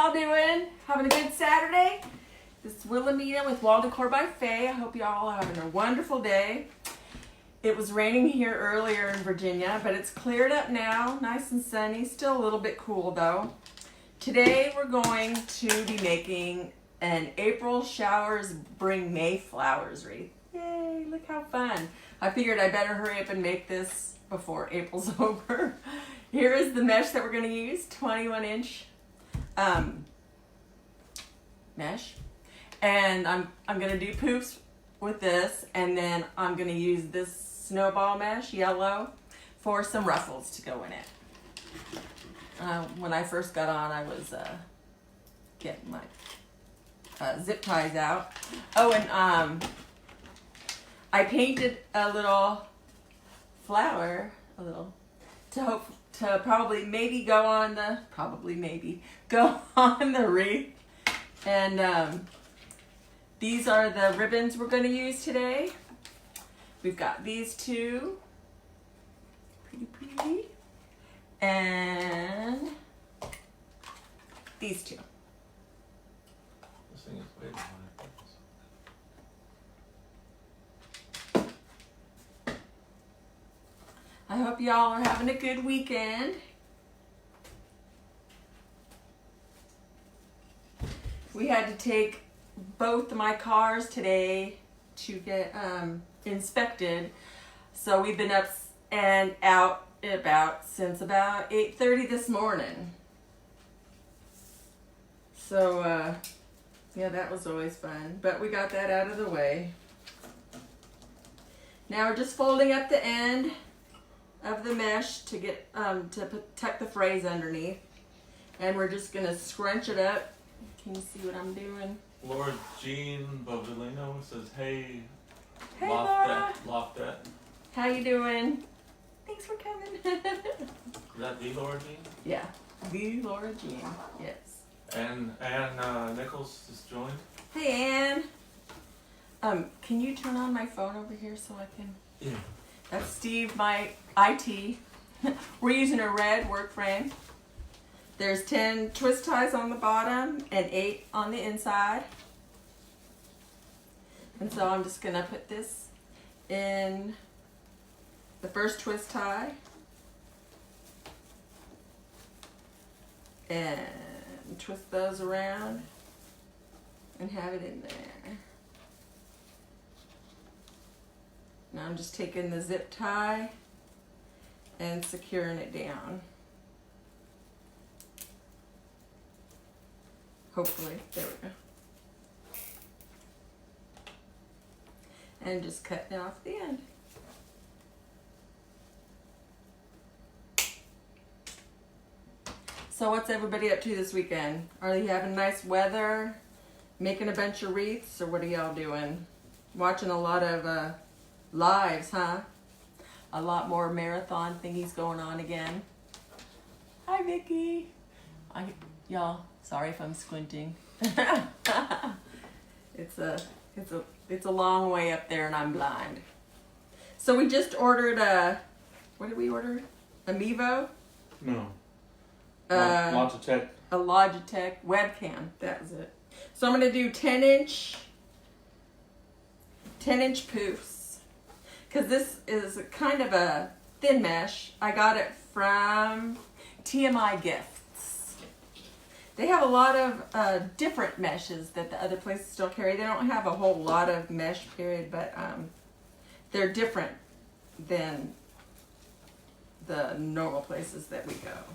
y'all doing? Having a good Saturday? This is Wilhelmina with WalldecorbyFaye. I hope y'all are having a wonderful day. It was raining here earlier in Virginia, but it's cleared up now. Nice and sunny. Still a little bit cool though. Today we're going to be making an April showers bring May flowers wreath. Yay, look how fun. I figured I better hurry up and make this before April's over. Here is the mesh that we're going to use, 21-inch mesh. And I'm going to do poofs with this, and then I'm going to use this snowball mesh, yellow, for some ruffles to go in it. When I first got on, I was getting my zip ties out. Oh, and I painted a little flower, to probably maybe go on the wreath. And these are the ribbons we're going to use today. We've got these two, pretty, and these two. This thing is way behind. I hope y'all are having a good weekend. We had to take both of my cars today to get inspected. So we've been up and out since about 8:30 this morning. So yeah, that was always fun, but we got that out of the way. Now we're just folding up the end of the mesh to get to protect the frays underneath, and we're just gonna scrunch it up. Can you see what I'm doing? Laura Jean Bovilino says, "Hey, Laura. Loftet. How you doing? Thanks for coming." Is that the Laura Jean? Yeah, the Laura Jean. Yes. And Ann Nichols is joined. Hey Ann. Can you turn on my phone over here so I can? Yeah. That's Steve, my IT. We're using a red work frame. There's 10 twist ties on the bottom and 8 on the inside. And so I'm just gonna put this in the first twist tie and twist those around and have it in there. Now I'm just taking the zip tie and securing it down. Hopefully, there we go. And just cutting off the end. So what's everybody up to this weekend? Are you having nice weather? Making a bunch of wreaths, or what are y'all doing? Watching a lot of lives, huh? A lot more marathon thingies going on again. Hi, Vicky. Y'all, sorry if I'm squinting. It's a long way up there, and I'm blind. So we just ordered what did we order? A Mevo? No. Logitech. A Logitech webcam. That was it. So I'm gonna do 10-inch poofs, because this is kind of a thin mesh. I got it from TMI Gifts. They have a lot of different meshes that the other places don't carry. They don't have a whole lot of mesh, period, but they're different than the normal places that we go.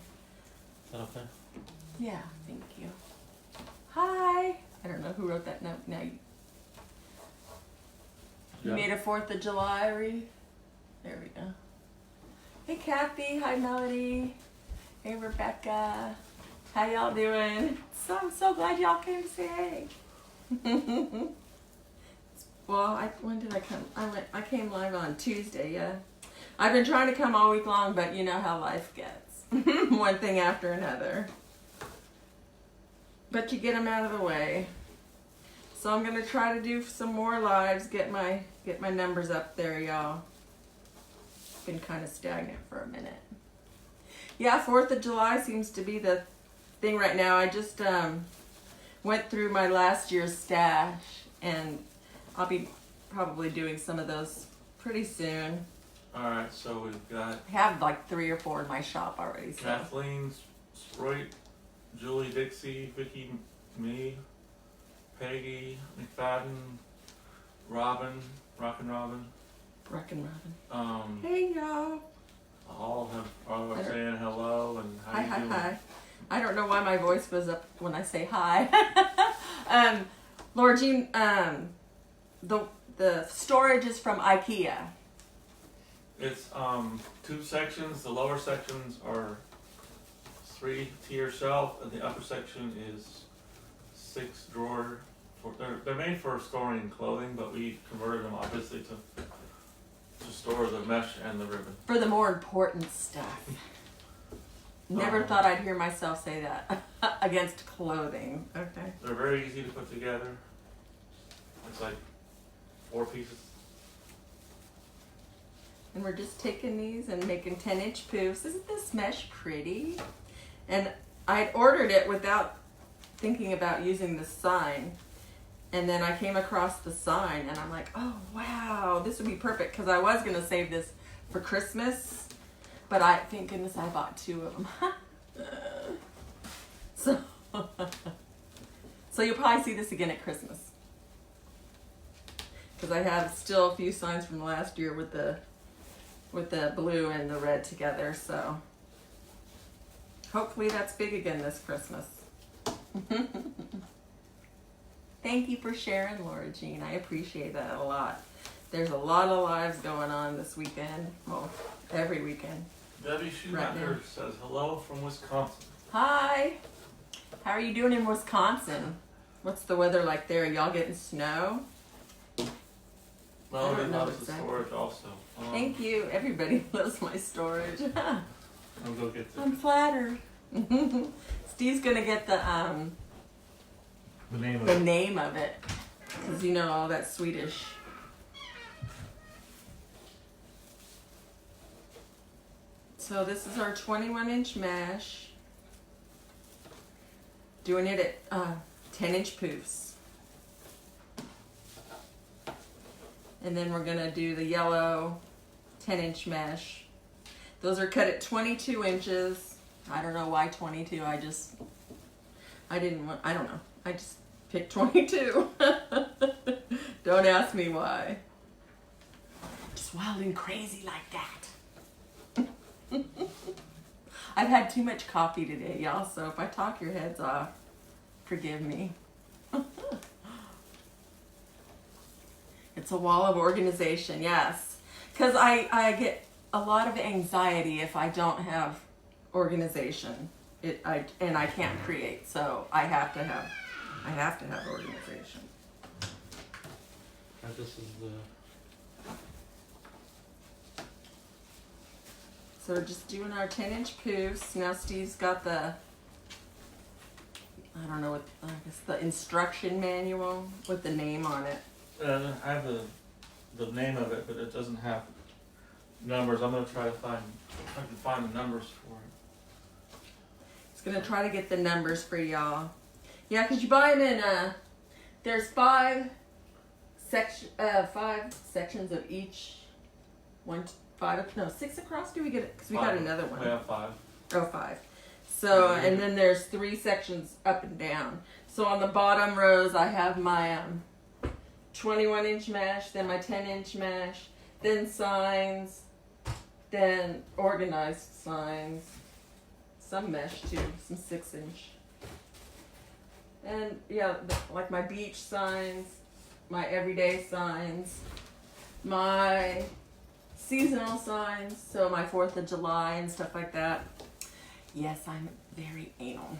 Is that okay? Yeah, thank you. Hi. I don't know who wrote that note. Now you made a 4th of July wreath. There we go. Hey Kathy. Hi Melody. Hey Rebecca. How y'all doing? So I'm so glad y'all came to say hey. Well, when did I come? I came live on Tuesday. Yeah. I've been trying to come all week long, but you know how life gets. One thing after another. But you get them out of the way. So I'm gonna try to do some more lives, get my numbers up there, y'all. Been kind of stagnant for a minute. Yeah, 4th of July seems to be the thing right now. I just went through my last year's stash, and I'll be probably doing some of those pretty soon. All right, so we've got I have like 3 or 4 in my shop already. So. Kathleen, Sproit, Julie Dixie, Vicky, me, Peggy, McFadden, Robin, Rockin' Robin. Rockin' Robin. Hey y'all. All are saying hello and how you doing? Hi. I don't know why my voice goes up when I say hi. Laura Jean, the storage is from IKEA. It's 2 sections. The lower sections are 3-tier shelf, and the upper section is 6 drawer. They're made for storing clothing, but we converted them obviously to store the mesh and the ribbon. For the more important stuff. Never thought I'd hear myself say that against clothing. Okay. They're very easy to put together. It's like 4 pieces. And we're just taking these and making 10-inch poofs. Isn't this mesh pretty? And I ordered it without thinking about using the sign. And then I came across the sign and I'm like, oh wow, this would be perfect, because I was gonna save this for Christmas, but thank goodness I bought 2 of them. So you'll probably see this again at Christmas, because I have still a few signs from last year with the blue and the red together. So hopefully that's big again this Christmas. Thank you for sharing, Laura Jean. I appreciate that a lot. There's a lot of lives going on this weekend. Well, every weekend. Debbie Schumacher says hello from Wisconsin. Hi. How are you doing in Wisconsin? What's the weather like there? Are y'all getting snow? Well, they love the storage also. Thank you. Everybody loves my storage. I'll go get this. I'm flattered. Steve's gonna get the name of it, because you know all that Swedish. So this is our 21-inch mesh. Doing it at 10-inch poofs. And then we're gonna do the yellow 10-inch mesh. Those are cut at 22 inches. I don't know why 22. I don't know. I just picked 22. Don't ask me why. Just wild and crazy like that. I've had too much coffee today, y'all, so if I talk your heads off, forgive me. It's a wall of organization, yes. Because I get a lot of anxiety if I don't have organization. And I can't create, so I have to have organization. This is the. So we're just doing our 10-inch poofs. Now Steve's got the, I don't know what, I guess the instruction manual with the name on it. I have the name of it, but it doesn't have numbers. I'm gonna try to find if I can find the numbers for it. It's gonna try to get the numbers for y'all. Yeah, because you buy them in, there's 5 sections of each. 6 across. Do we get it? Because we got another one. We have 5. Oh, 5. So, and then there's 3 sections up and down. So on the bottom rows, I have my 21-inch mesh, then my 10-inch mesh, then signs, then organized signs, some mesh too, some 6-inch. And yeah, like my beach signs, my everyday signs, my seasonal signs, so my 4th of July and stuff like that. Yes, I'm very anal.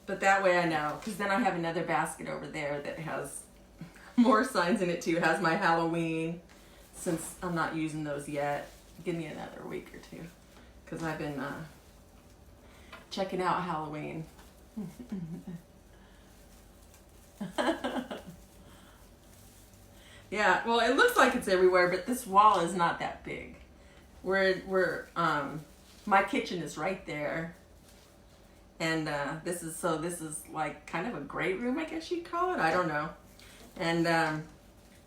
But that way I know, because then I have another basket over there that has more signs in it too. It has my Halloween, since I'm not using those yet. Give me another week or 2, because I've been checking out Halloween. Yeah, well, it looks like it's everywhere, but this wall is not that big. My kitchen is right there, And this is like kind of a great room, I guess you'd call it. I don't know. And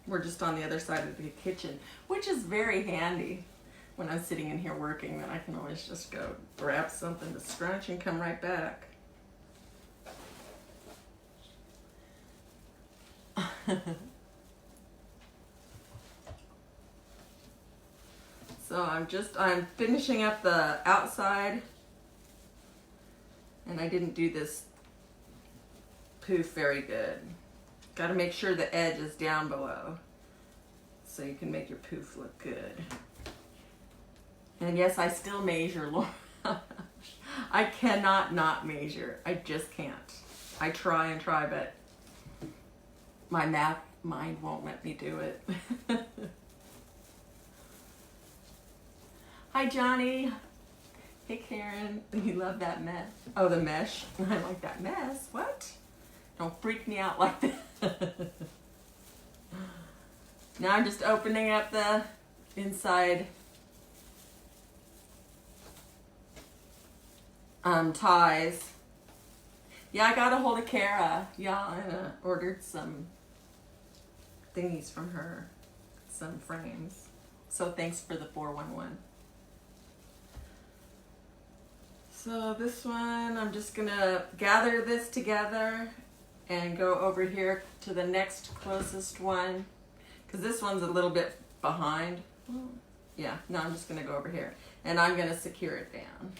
we're just on the other side of the kitchen, which is very handy. When I'm sitting in here working, then I can always just go grab something to scrunch and come right back. So I'm finishing up the outside, and I didn't do this poof very good. Got to make sure the edge is down below so you can make your poof look good. And yes, I still measure, Laura. I cannot not measure. I just can't. I try and try, but my math mind won't let me do it. Hi, Johnny. Hey, Karen. You love that mess. Oh, the mesh. I like that mess. What? Don't freak me out like that. Now I'm just opening up the inside ties. Yeah, I got a hold of Kara. Yeah, I ordered some thingies from her, some frames. So thanks for the 411. So this one, I'm just gonna gather this together and go over here to the next closest one, because this one's a little bit behind. Yeah, no, I'm just gonna go over here and I'm gonna secure it down.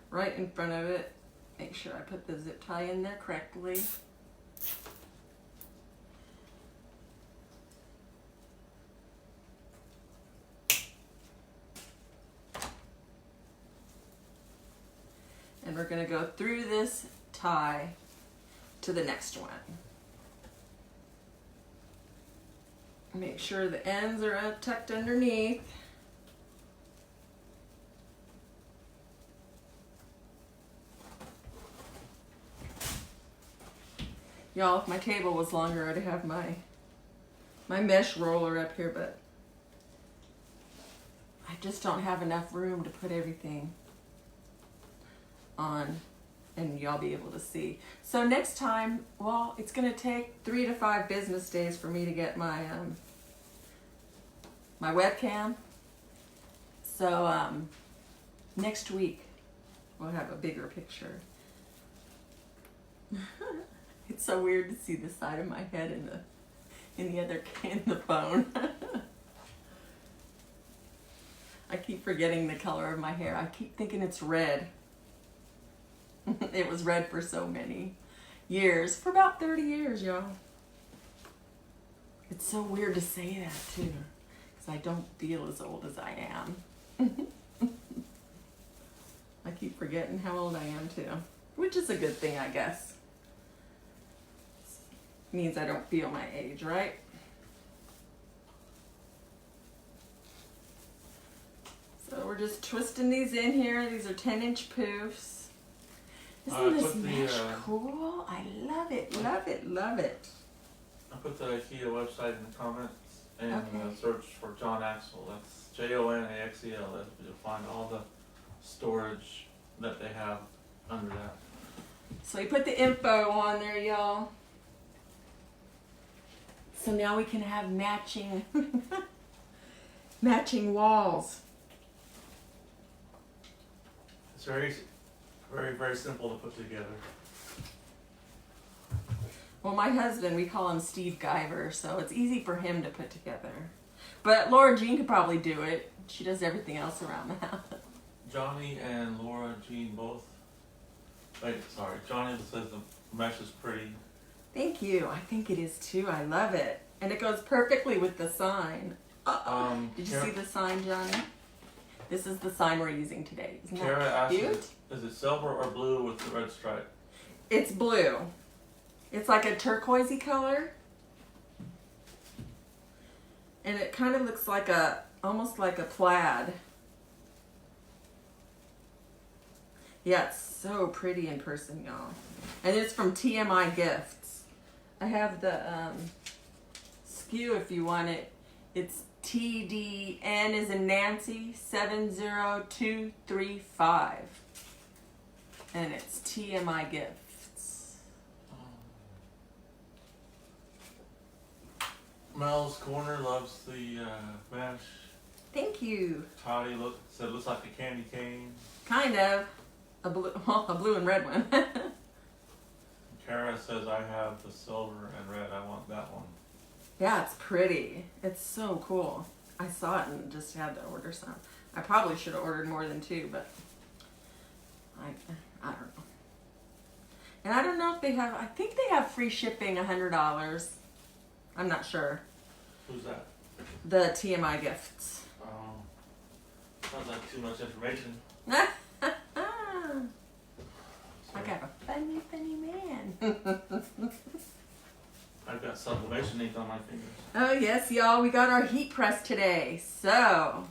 Right in front of it. Make sure I put the zip tie in there correctly. And we're going to go through this tie to the next one. Make sure the ends are tucked underneath. Y'all, if my table was longer, I'd have my mesh roller up here, but I just don't have enough room to put everything on and y'all be able to see. So next time, well, it's gonna take 3 to 5 business days for me to get my my webcam. So next week we'll have a bigger picture. It's so weird to see the side of my head in the phone. I keep forgetting the color of my hair. I keep thinking it's red. It was red for so many years, for about 30 years, y'all. It's so weird to say that too, because I don't feel as old as I am. I keep forgetting how old I am too, which is a good thing, I guess. Means I don't feel my age, right? So we're just twisting these in here. These are 10-inch poofs. Isn't this mesh cool? I love it, love it, love it. I put the IKEA website in the comments and search for John Axel. That's JONAXEL. You'll find all the storage that they have under that. So we put the info on there, y'all. So now we can have matching matching walls. It's very, very, very simple to put together. Well, my husband, we call him Steve Guyver, so it's easy for him to put together. But Laura Jean could probably do it. She does everything else around the house. Johnny and Laura Jean both. Wait, sorry. Johnny says the mesh is pretty. Thank you. I think it is too. I love it. And it goes perfectly with the sign. Did you see the sign, Johnny? This is the sign we're using today. Isn't that cute? Is it silver or blue with the red stripe? It's blue. It's like a turquoisey color. And it kind of looks like almost like a plaid. Yeah, it's so pretty in person, y'all. And it's from TMI Gifts. I have the SKU if you want it. It's TDN is in Nancy 70235. And it's TMI Gifts. Mel's Corner loves the mesh. Thank you. Toddy said looks like a candy cane. Kind of. A blue and red one. Kara says I have the silver and red. I want that one. Yeah, it's pretty. It's so cool. I saw it and just had to order some. I probably should have ordered more than two, but I don't know. And I don't know if they have, I think they have free shipping, $100. I'm not sure. Who's that? The TMI Gifts. Oh, sounds like too much information. I got a funny man. I've got sublimation ink on my fingers. Oh yes, y'all, we got our heat press today. So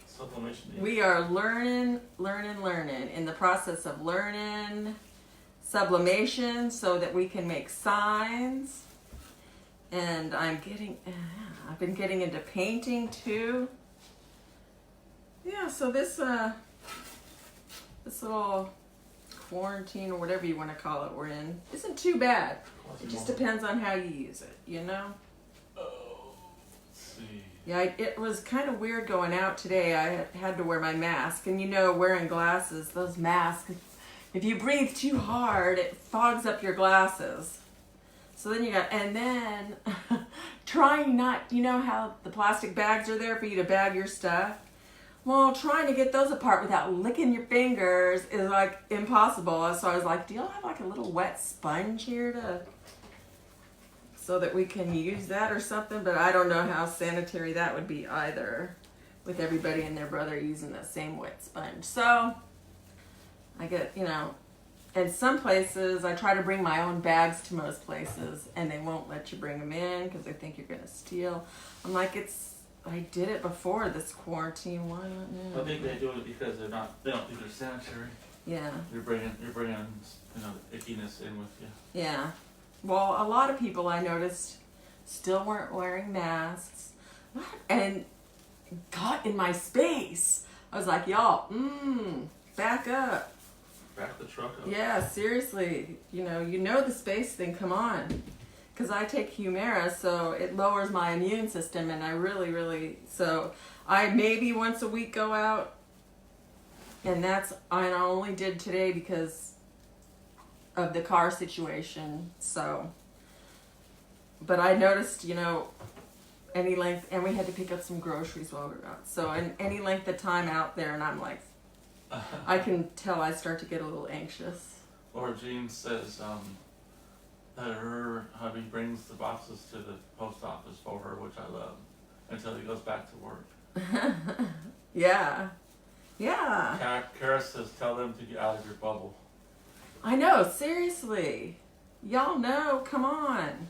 Sublimation ink. we are learning, in the process of learning sublimation so that we can make signs. And I've been getting into painting too. Yeah, so this little quarantine or whatever you want to call it we're in isn't too bad. It just depends on how you use it, you know? Oh, let's see. Yeah, it was kind of weird going out today. I had to wear my mask. And you know, wearing glasses, those masks, if you breathe too hard, it fogs up your glasses. So then and then trying not, you know how the plastic bags are there for you to bag your stuff? Well, trying to get those apart without licking your fingers is like impossible. So I was like, do y'all have like a little wet sponge here so that we can use that or something? But I don't know how sanitary that would be either, with everybody and their brother using the same wet sponge. So I get, you know, and some places I try to bring my own bags to most places and they won't let you bring them in because they think you're going to steal. I'm like, I did it before this quarantine. Why not now? I think they do it because they don't think they're sanitary. Yeah. You're bringing ickiness in with you. Yeah. Well, a lot of people I noticed still weren't wearing masks and got in my space. I was like, y'all, back up. Back the truck up. Yeah, seriously. You know the space thing, come on. Because I take Humira, so it lowers my immune system, and I really, so I maybe once a week go out, and I only did today because of the car situation, so. But I noticed, any length, and we had to pick up some groceries while we were out, so any length of time out there, and I'm like, I can tell I start to get a little anxious. Laura Jean says that her hubby brings the boxes to the post office for her, which I love, until he goes back to work. Yeah. Kara says tell them to get out of your bubble. I know, seriously. Y'all know, come on.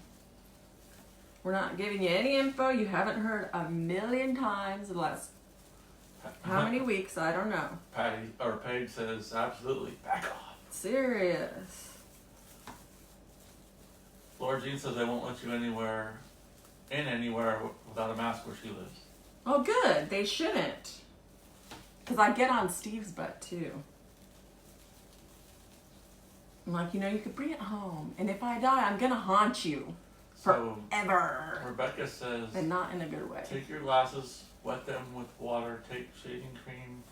We're not giving you any info you haven't heard a million times in the last how many weeks, I don't know. Paige says absolutely, back off. Serious. Laura Jean says they won't let you anywhere without a mask where she lives. Oh, good. They shouldn't. Because I get on Steve's butt, too. I'm like, you could bring it home. And if I die, I'm going to haunt you. Forever. Rebecca says... And not in a good way. Take your glasses, wet them with water, take shaving cream,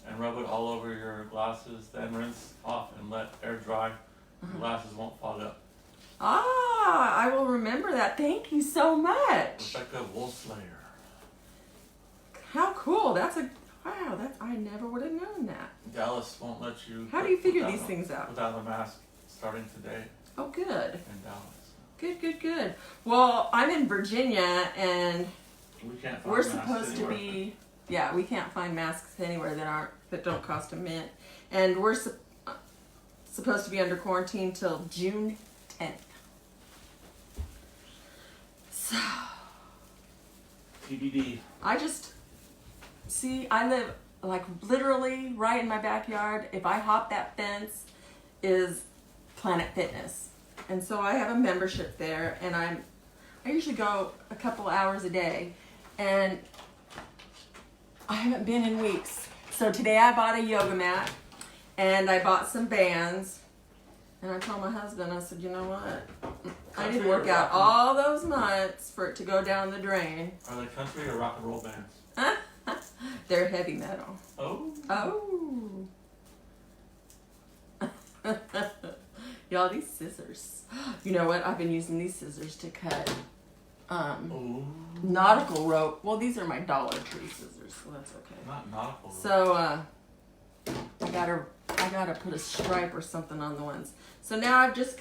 and rub it all over your glasses. Then rinse off and let air dry. Your glasses won't fog up. Ah, I will remember that. Thank you so much. Rebecca Wolfslayer. How cool. Wow, I never would have known that. Dallas won't let you... How do you figure these things out? Without a mask starting today. Oh, good. In Dallas. Good. Well, I'm in Virginia, and we're supposed to be... Yeah, we can't find masks anywhere that don't cost a mint. And we're supposed to be under quarantine till June 10th. So... TBD. I live like literally right in my backyard. If I hop that fence is Planet Fitness. And so I have a membership there, and I usually go a couple hours a day. and I haven't been in weeks. So today I bought a yoga mat, and I bought some bands, and I told my husband, I said, you know what? I didn't work out all those months for it to go down the drain. Are they country or rock and roll bands? They're heavy metal. Oh. Oh. Y'all, these scissors. You know what? I've been using these scissors to cut nautical rope. Well, these are my Dollar Tree scissors, so that's okay. Not nautical rope. So I gotta put a stripe or something on the ones. So now I've just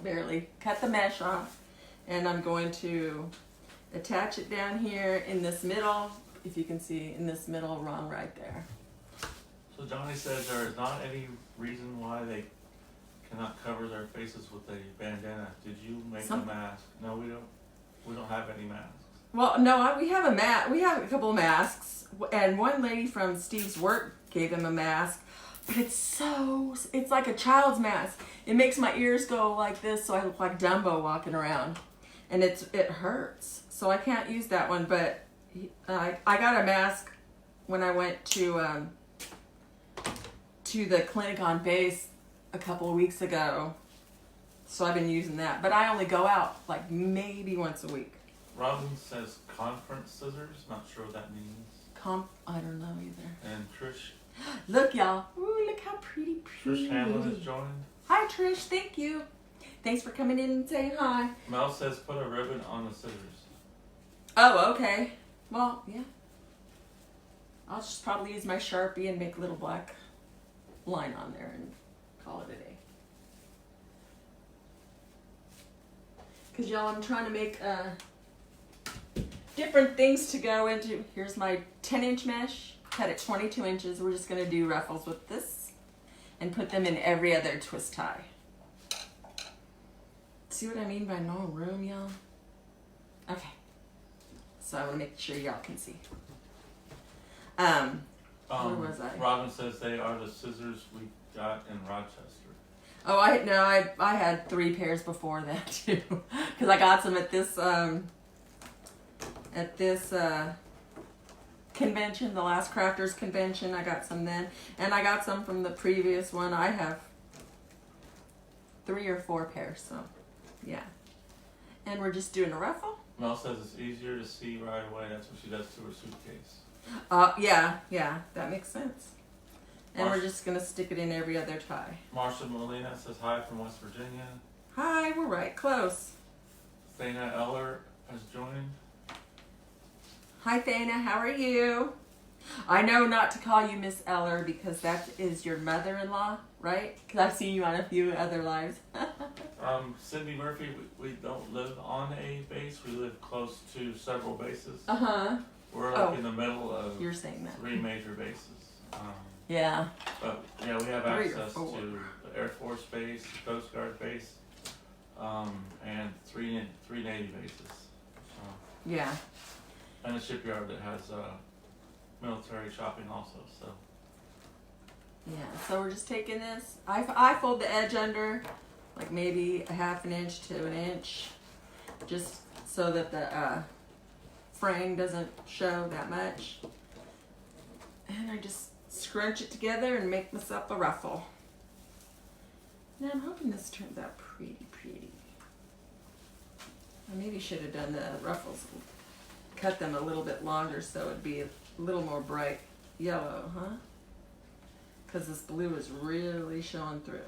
barely cut the mesh off, and I'm going to attach it down here in this middle. If you can see in this middle rung right there. So Johnny says there is not any reason why they cannot cover their faces with a bandana. Did you make a mask? No, we don't. We don't have any masks. Well, no, we have a mat. We have a couple of masks, and one lady from Steve's work gave him a mask, but it's like a child's mask. It makes my ears go like this, so I look like Dumbo walking around, and it hurts. So I can't use that one. But I got a mask when I went to the clinic on base a couple of weeks ago. So I've been using that, but I only go out like maybe once a week. Robin says conference scissors. Not sure what that means. I don't know either. And Trish. Look, y'all. Ooh, look how pretty. Trish Hamlin has joined. Hi, Trish. Thank you. Thanks for coming in and saying hi. Mel says put a ribbon on the scissors. Oh, okay. Well, yeah. I'll just probably use my Sharpie and make a little black line on there and call it a day. Because y'all, I'm trying to make different things to go into. Here's my 10-inch mesh, cut it 22 inches. We're just going to do ruffles with this and put them in every other twist tie. See what I mean by no room, y'all? Okay. So I want to make sure y'all can see. Where was I? Robin says they are the scissors we got in Rochester. Oh, I had 3 pairs before that too, because I got some at this convention, the last crafters convention. I got some then, and I got some from the previous one. I have 3 or 4 pairs, so yeah. And we're just doing a ruffle. Mel says it's easier to see right away. That's what she does to her suitcase. Yeah, that makes sense. And we're just going to stick it in every other tie. Marsha Molina says hi from West Virginia. Hi, we're right close. Thana Eller has joined. Hi, Thana. How are you? I know not to call you Miss Eller because that is your mother-in-law, right? Because I've seen you on a few other lives. Cindy Murphy, we don't live on a base. We live close to several bases. Uh-huh. We're like in the middle of You're saying that. 3 major bases. Yeah. But yeah, we have access to the Air Force Base, Coast Guard Base, and 3 Navy bases. Yeah. And a shipyard that has military shopping also. So. Yeah. So we're just taking this. I fold the edge under, like maybe a 1/2 inch to 1 inch, just so that the frame doesn't show that much. And I just scrunch it together and make myself a ruffle. Now I'm hoping this turns out pretty. I maybe should have done the ruffles, cut them a little bit longer so it'd be a little more bright yellow, huh? Because this blue is really showing through.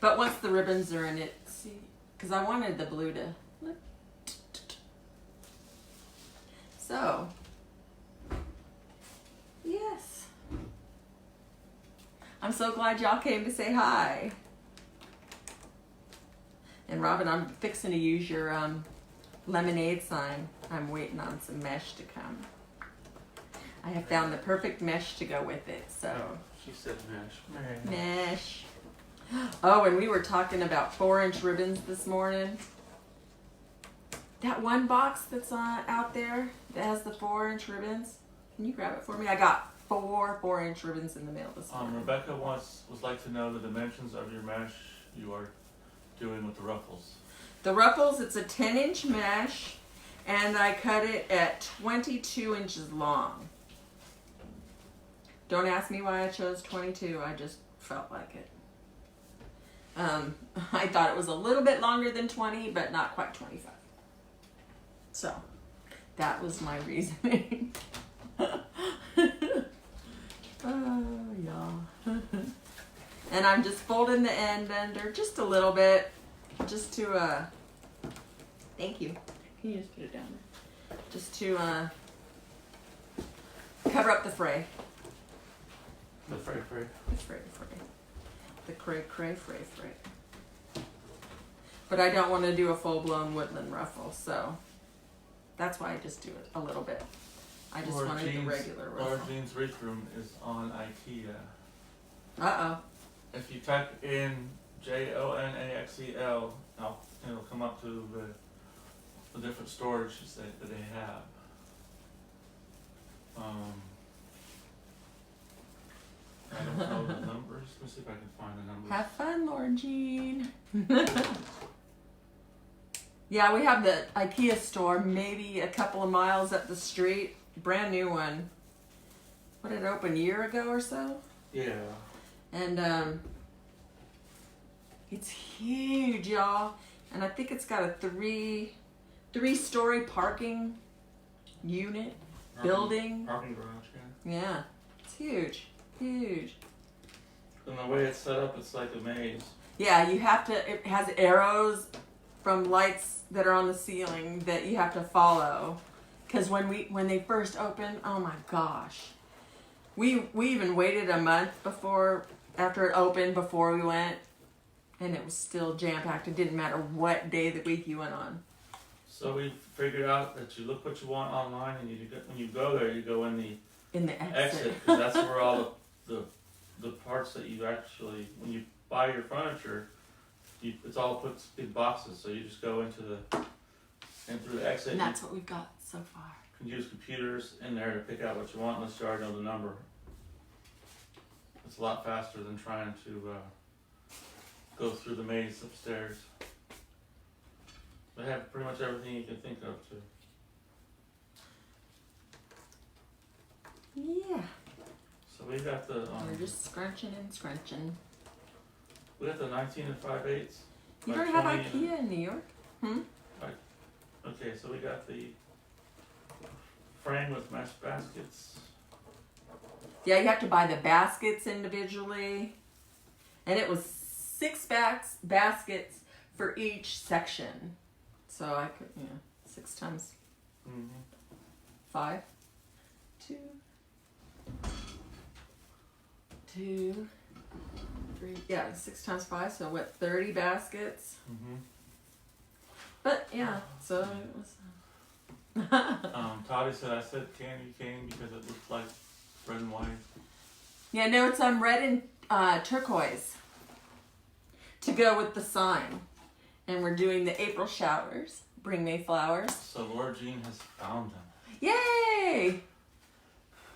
But once the ribbons are in it, see, because I wanted the blue to look. So, yes. I'm so glad y'all came to say hi. And Robin, I'm fixing to use your lemonade sign. I'm waiting on some mesh to come. I have found the perfect mesh to go with it, so. She said mesh. Mesh. Oh, and we were talking about 4-inch ribbons this morning. That one box that's out there that has the 4-inch ribbons. Can you grab it for me? I got 4 4-inch ribbons in the mail this morning. Rebecca would like to know the dimensions of your mesh you are doing with the ruffles. The ruffles, it's a 10-inch mesh, And I cut it at 22 inches long. Don't ask me why I chose 22. I just felt like it. I thought it was a little bit longer than 20, but not quite 25. So that was my reasoning. Oh, y'all. And I'm just folding the end under just a little bit, just to, thank you. Can you just put it down there? Just to, cover up the fray. The fray. The fray. The cray. But I don't want to do a full-blown woodland ruffle, so that's why I just do it a little bit. I just wanted the regular ruffle. Laura Jean's Wreath Room is on IKEA. Uh-oh. If you type in JONAXEL, it'll come up to the different storages that they have. I don't know the numbers. Let me see if I can find the numbers. Have fun, Laura Jean. Yeah, we have the IKEA store maybe a couple of miles up the street. Brand new one. What, did it open a year ago or so? Yeah. And it's huge, y'all. And I think it's got a three-story parking unit building. Parking garage, yeah. Yeah, it's huge. Huge. And the way it's set up, it's like a maze. Yeah, you have to, it has arrows from lights that are on the ceiling that you have to follow. Because when they first opened, oh my gosh. We even waited a month after it opened before we went. And it was still jam-packed. It didn't matter what day of the week you went on. So we figured out that you look what you want online, and when you go there, you go in the exit, because that's where all the parts that you actually, when you buy your furniture, it's all put in boxes. So you just go through the exit. And that's what we've got so far. You can use computers in there to pick out what you want unless you already know the number. It's a lot faster than trying to go through the maze upstairs. They have pretty much everything you can think of too. Yeah. So we got the. We're just scrunching and scrunching. We got the 19 5/8. You don't have IKEA in New York? Okay, so we got the frame with mesh baskets. Yeah, you have to buy the baskets individually. And it was 6 baskets for each section. So I could, 6 times 5. 2, 3. Yeah, 6 times 5. So what? 30 baskets. But yeah, so it was. Toddy said I said candy cane because it looked like red and white. Yeah, no, it's red and turquoise to go with the sign. And we're doing the April showers. Bring May flowers. So Laura Jean has found them. Yay!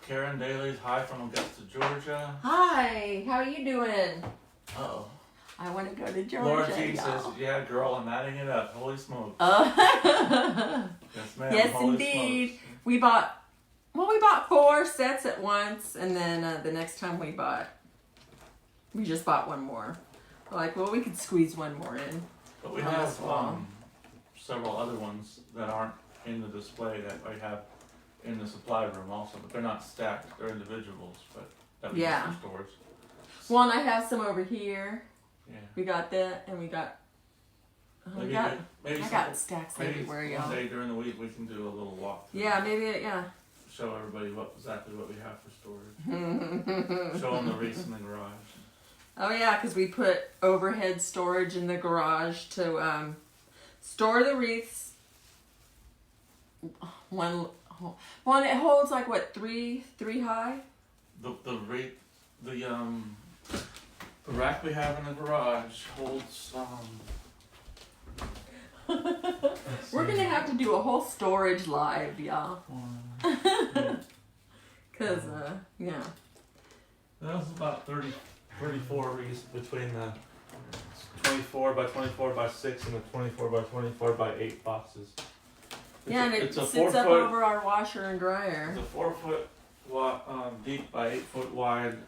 Karen Daly's hi from Augusta, Georgia. Hi, how are you doing? Uh-oh. I want to go to Georgia. Laura Jean says, yeah, girl, I'm adding it up. Holy smokes. Yes, ma'am. Yes, Holy indeed. smokes. We bought 4 sets at once, and then the next time we just bought one more. We're like, well, we could squeeze one more in. But we have several other ones that aren't in the display that we have in the supply room also, but they're not stacked. They're individuals, but that we use for storage. Well, and I have some over here. Yeah. We got that, and we got. I got stacks everywhere, y'all. One day during the week we can do a little walk. Yeah, maybe. Show everybody exactly what we have for storage. Show them the wreaths in the garage. Oh yeah, because we put overhead storage in the garage to store the wreaths. One, it holds like what, 3 high? The rack we have in the garage holds We're gonna have to do a whole storage live, y'all. Cause yeah. That was about 34 wreaths between the 24 by 24 by 6 and the 24 by 24 by 8 boxes. Yeah, and it it's a sits 4 up foot. over our washer and dryer. It's a 4 foot deep by 8 foot wide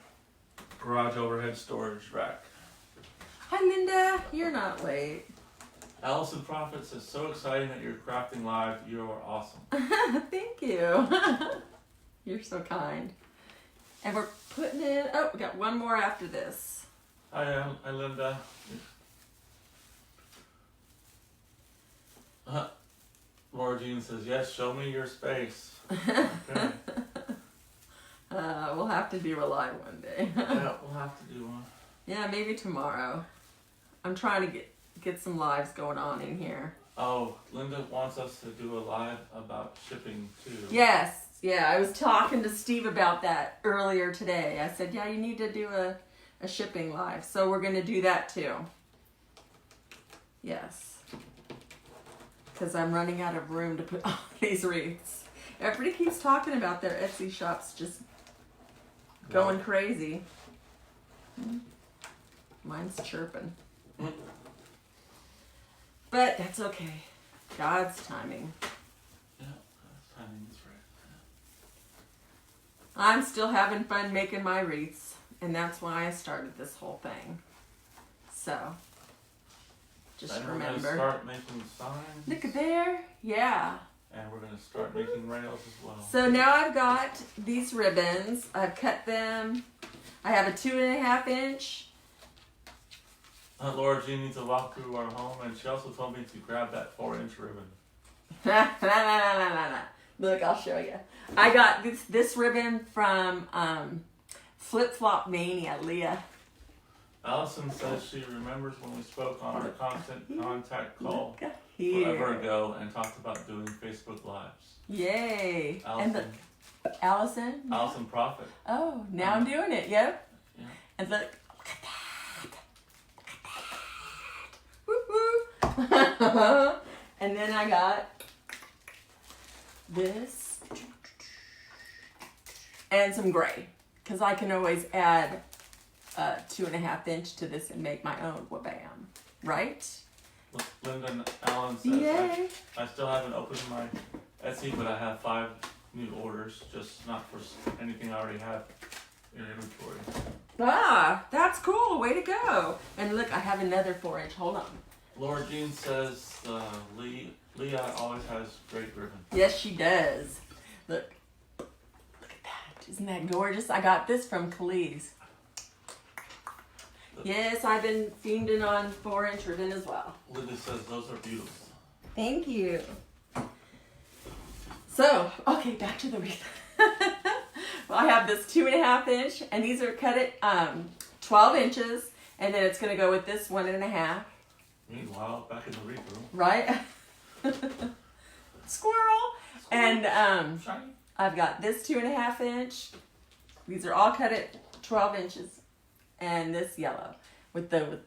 garage overhead storage rack. Hi, Linda. You're not late. Allison Prophet says, so exciting that you're crafting live. You are awesome. Thank you. You're so kind. And we're putting in, oh, we got one more after this. Hi, Linda. Laura Jean says, yes, show me your space. Okay. We'll have to do a live one day. Yeah, we'll have to do one. Yeah, maybe tomorrow. I'm trying to get some lives going on in here. Oh, Linda wants us to do a live about shipping too. Yes, yeah, I was talking to Steve about that earlier today. I said, yeah, you need to do a shipping live. So we're going to do that too. Yes. Because I'm running out of room to put all these wreaths. Everybody keeps talking about their Etsy shops just going crazy. Mine's chirping. But that's okay. God's timing. Yeah, timing is right. I'm still having fun making my wreaths, and that's why I started this whole thing. So, just And remember. we're going to start making signs. Look at there. Yeah. And we're going to start making rails as well. So now I've got these ribbons. I've cut them. I have a 2.5 inch. Laura Jean needs to walk through our home, and she also told me to grab that 4-inch ribbon. Look, I'll show you. I got this ribbon from Flip Flop Mania, Leah. Allison says she remembers when we spoke on our constant contact call Look here. forever ago and talked about doing Facebook Lives. Yay. Allison, And Allison? Allison Prophet. Oh, now I'm doing it. Yep. Yeah. And look at that. Look at that. Woo woo. And then I got this and some gray, because I can always add a 2.5 inch to this and make my own wabam, right? Linda Allen says, Yay. I still haven't opened my Etsy, but I have 5 new orders, just not for anything I already have in inventory. Ah, that's cool. Way to go. And look, I have another 4-inch. Hold on. Laura Jean says Leah always has great ribbon. Yes, she does. Look at that. Isn't that gorgeous? I got this from Khalees. Yes, I've been fiending on 4-inch ribbon as well. Linda says those are beautiful. Thank you. So, okay, back to the wreath. Well, I have this 2.5 inch, and these are cut at 12 inches, and then it's going to go with this 1.5. Meanwhile, back in the wreath room. Right? Squirrel. And Shiny. I've got this 2.5 inch. These are all cut at 12 inches. And this yellow with the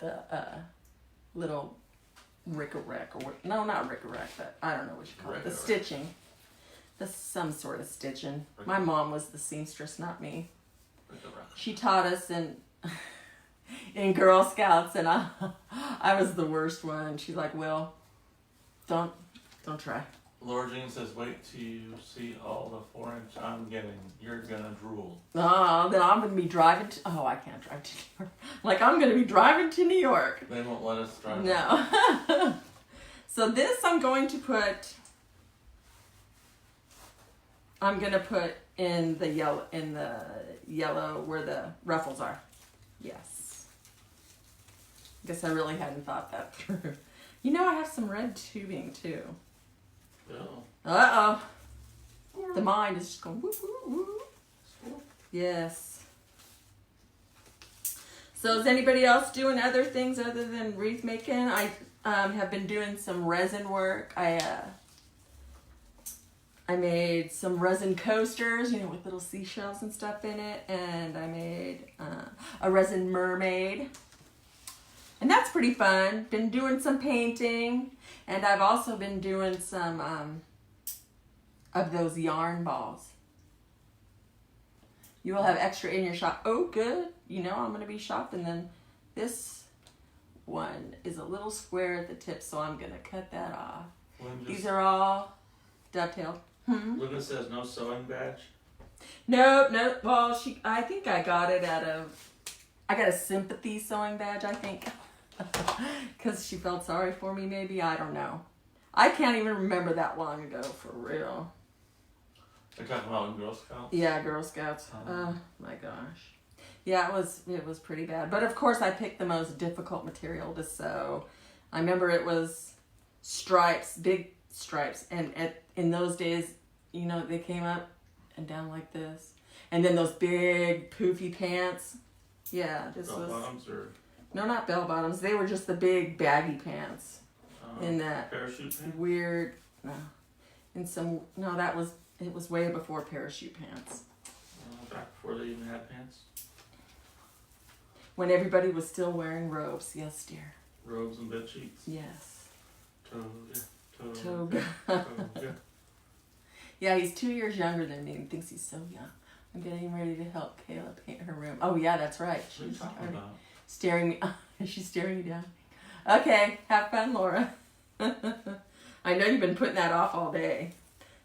little rick-a-wreck, or no, not rick-a-wreck, but I don't know what you call it. The stitching. That's some sort of stitching. My mom was the seamstress, not me. She taught us in Girl Scouts, and I was the worst one. She's like, "Will, don't try." Laura Jean says, wait till you see all the 4-inch I'm getting. You're gonna drool. Oh, then I'm gonna be driving to. Oh, I can't drive to New York. Like, I'm gonna be driving to New York. They won't let us drive. No. So this I'm going to put in the yellow where the ruffles are. Yes. Guess I really hadn't thought that through. You know, I have some red tubing too. Oh. Uh-oh. The mind is just going woo woo woo. Yes. So is anybody else doing other things other than wreath making? I have been doing some resin work. I made some resin coasters, with little seashells and stuff in it. And I made a resin mermaid. And that's pretty fun. Been doing some painting. And I've also been doing some of those yarn balls. You will have extra in your shop. Oh, good. I'm going to be shopping then. This one is a little square at the tip, so I'm going to cut that off. These are all dovetailed. Lucas says no sewing badge. Nope. Well, I think I got it I got a sympathy sewing badge, I think. Because she felt sorry for me, maybe. I don't know. I can't even remember that long ago, for real. You're talking about Girl Scouts? Yeah, Girl Scouts. Oh, my gosh. Yeah, it was pretty bad. But, of course, I picked the most difficult material to sew. I remember it was stripes, big stripes. And in those days, you know, they came up and down like this. And then those big poofy pants. Yeah, this was... Bottoms or... No, not bell bottoms. They were just the big baggy pants. In that parachute pants? Weird... It was way before parachute pants. Back before they even had pants? When everybody was still wearing robes. Yes, dear. Robes and bed sheets? Yes. Toga. Yeah, he's 2 years younger than me and thinks he's so young. I'm getting ready to help Kayla paint her room. Oh, yeah, that's right. What are you talking about? Staring me. She's staring me down. Okay, have fun, Laura. I know you've been putting that off all day.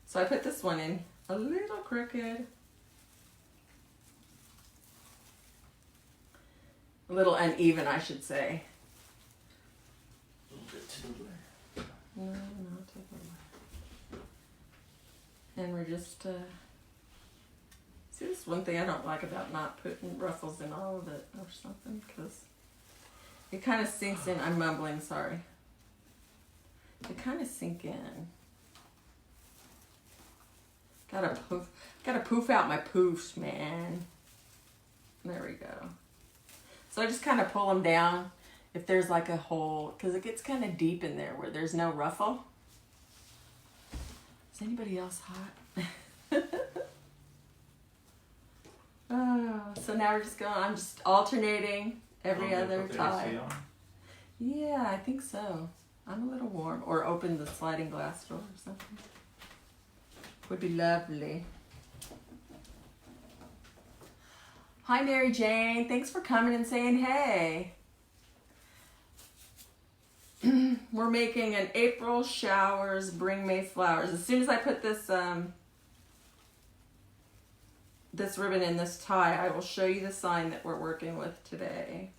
So I put this one in a little crooked. A little uneven, I should say. A little bit too late. No, not too late. And we're just, see, this is one thing I don't like about not putting ruffles in all of it or something, because it kind of sinks in. I'm mumbling, sorry. They kind of sink in. Gotta poof out my poofs, man. There we go. So I just kind of pull them down if there's like a hole, because it gets kind of deep in there where there's no ruffle. Is anybody else hot? Oh, so now we're just going, I'm just alternating every other tie. Yeah, I think so. I'm a little warm. Or open the sliding glass door or something. Would be lovely. Hi, Mary Jane. Thanks for coming and saying hey. We're making an April showers, bring May flowers. As soon as I put this this ribbon in this tie, I will show you the sign that we're working with today.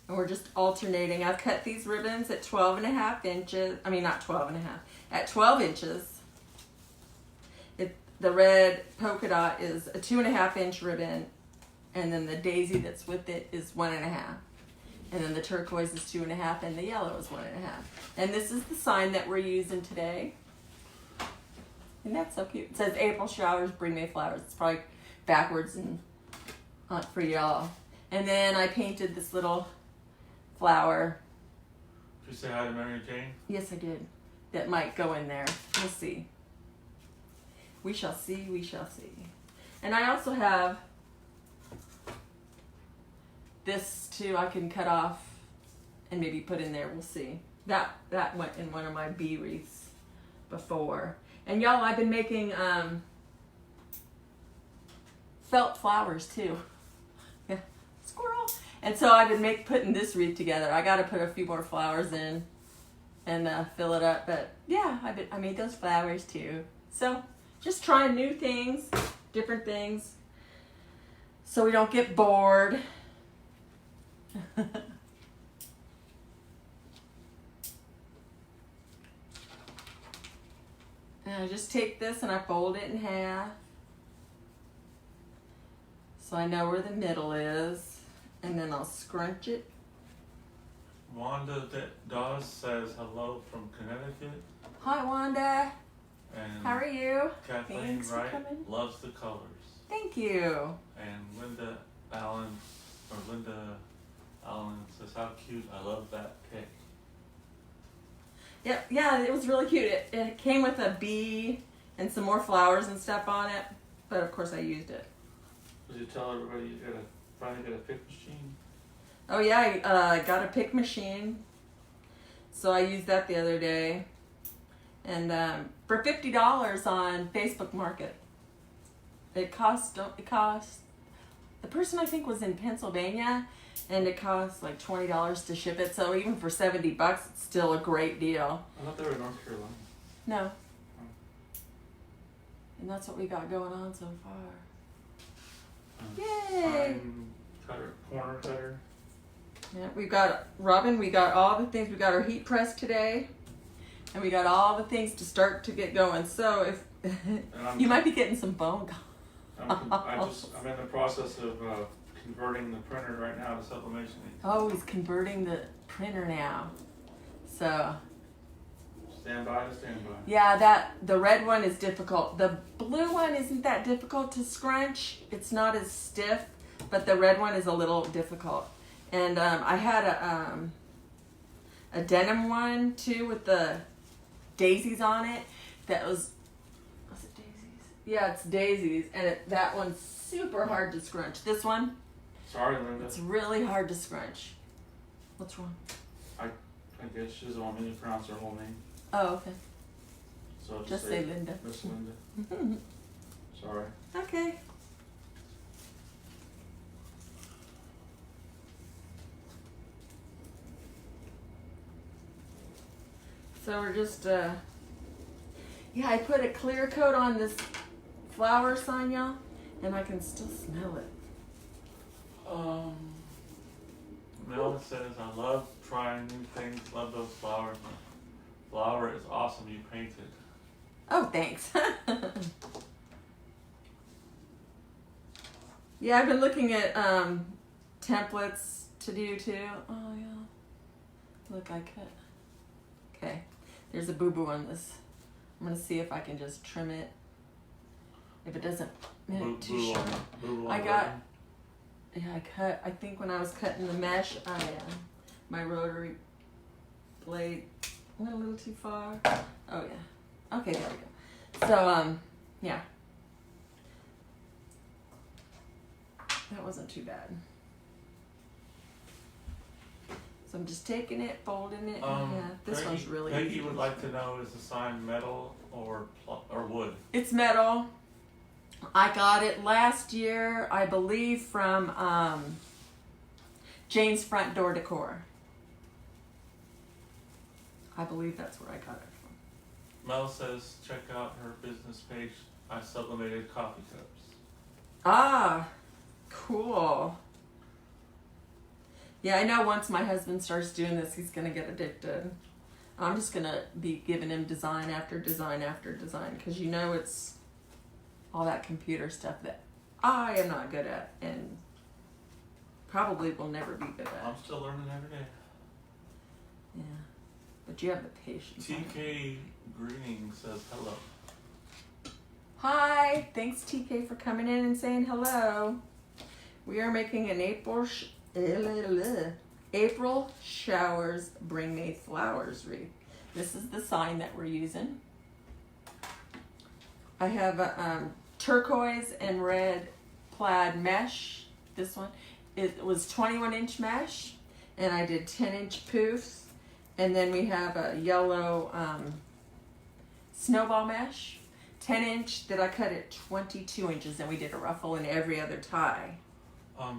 And we're just alternating. I've cut these ribbons at 12.5 inches. I mean, not 12.5, at 12 inches. The red polka dot is a 2.5 inch ribbon, and then the daisy that's with it is 1.5. And then the turquoise is 2.5, and the yellow is 1.5. And this is the sign that we're using today. And that's so cute. It says April showers, bring May flowers. It's probably backwards and for y'all. And then I painted this little flower. Did you say hi to Mary Jane? Yes, I did. That might go in there. We'll see. We shall see, we shall see. And I also have this too I can cut off and maybe put in there. We'll see. That went in one of my bee wreaths before. And y'all, I've been making felt flowers too. Yeah, squirrel. And so I've been putting this wreath together. I got to put a few more flowers in and fill it up. But yeah, I made those flowers too. So just trying new things, different things, so we don't get bored. And I just take this and I fold it in half, so I know where the middle is, and then I'll scrunch it. Wanda Dawes says hello from Connecticut. Hi, Wanda. And how are you? Kathleen Thanks for Wright coming. loves the colors. Thank you. And Linda Allen says, how cute, I love that pic. Yeah, it was really cute. It came with a bee and some more flowers and stuff on it, but of course I used it. Did you tell everybody you finally got a pick machine? Oh yeah, I got a pick machine. So I used that the other day. And for $50 on Facebook Market. It cost The person I think was in Pennsylvania, and it costs like $20 to ship it. So even for $70, it's still a great deal. I thought they were in North Carolina. No. And that's what we got going on so far. Yay! Sign cutter, corner cutter. Yeah, we got Robin. We got all the things. We got our heat press today, and we got all the things to start to get going. So if you might be getting some bone. I'm in the process of converting the printer right now to sublimation ink. Oh, he's converting the printer now. So. Stand by to stand by. Yeah, the red one is difficult. The blue one isn't that difficult to scrunch. It's not as stiff, but the red one is a little difficult. And I had a denim one too with the daisies on it. That was it daisies? Yeah, it's daisies, and that one's super hard to scrunch. This one, sorry, Linda. it's really hard to scrunch. What's wrong? I guess she doesn't want me to pronounce her whole name. Oh, okay. So I'll Just say Linda. Miss Linda. Sorry. Okay. So we're just, yeah, I put a clear coat on this flower sign, y'all, and I can still smell it. Mel says, I love trying new things, love those flowers. Flower is awesome, you painted. Oh, thanks. Yeah, I've been looking at templates to do too. Oh, yeah. Look, I cut. Okay, there's a boo-boo on this. I'm going to see if I can just trim it. If it doesn't make it too short. Yeah, I cut, I think when I was cutting the mesh, my rotary blade went a little too far. Oh yeah. Okay, there we go. So, yeah. That wasn't too bad. So I'm just taking it, folding it, and yeah, this one's really easy. Peggy would like to know, is the sign metal or wood? It's metal. I got it last year, I believe, from Jane's Front Door Decor. I believe that's where I got it from. Mel says, check out her business page. I sublimated coffee cups. Ah, cool. Yeah, I know once my husband starts doing this, he's going to get addicted. I'm just going to be giving him design after design after design, because you know it's all that computer stuff that I am not good at and probably will never be good at. I'm still learning every day. Yeah, but you have the patience. TK Greening says hello. Hi, thanks TK for coming in and saying hello. We are making an April showers bring me flowers wreath. This is the sign that we're using. I have a turquoise and red plaid mesh. This one, it was 21-inch mesh, and I did 10-inch poofs. And then we have a yellow snowball mesh, 10-inch that I cut at 22 inches, and we did a ruffle and every other tie.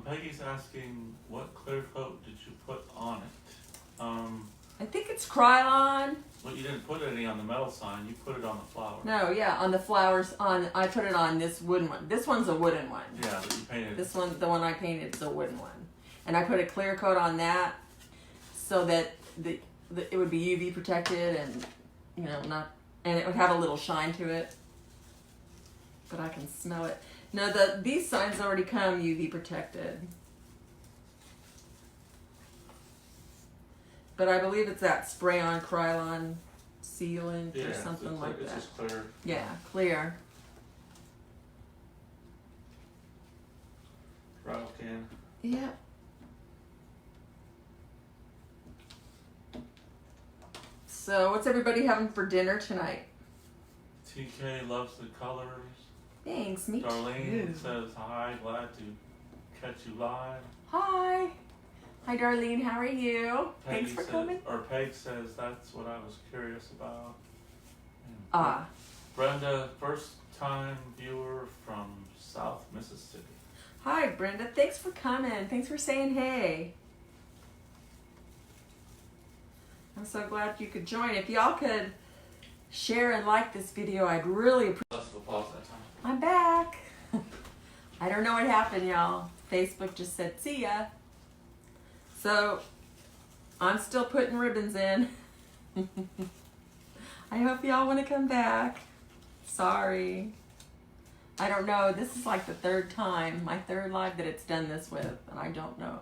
Peggy's asking, what clear coat did you put on it? I think it's Krylon. Well, you didn't put any on the metal sign. You put it on the flower. No, yeah, on the flowers. I put it on this wooden one. This one's a wooden one. Yeah, but you painted. This one, the one I painted, is a wooden one, and I put a clear coat on that so that it would be UV protected and and it would have a little shine to it. But I can smell it. No, these signs already come UV protected. But I believe it's that spray-on Krylon sealant or something like that. It's just clear. Yeah, clear. Rattle can. Yeah. So, what's everybody having for dinner tonight? TK loves the colors. Thanks, me Darlene too. says hi, glad to catch you live. Hi. Hi, Darlene. How are you? Peggy Thanks for says, coming. Or Peg says, that's what I was curious about. And Ah. Brenda, first time viewer from South Mississippi. Hi, Brenda. Thanks for coming. Thanks for saying hey. I'm so glad you could join. If y'all could share and like this video, I'd really appreciate it. Less of a pause that time. I'm back. I don't know what happened, y'all. Facebook just said, see ya. So, I'm still putting ribbons in. I hope y'all want to come back. Sorry. I don't know. This is like the third time, my third live that it's done this with, and I don't know.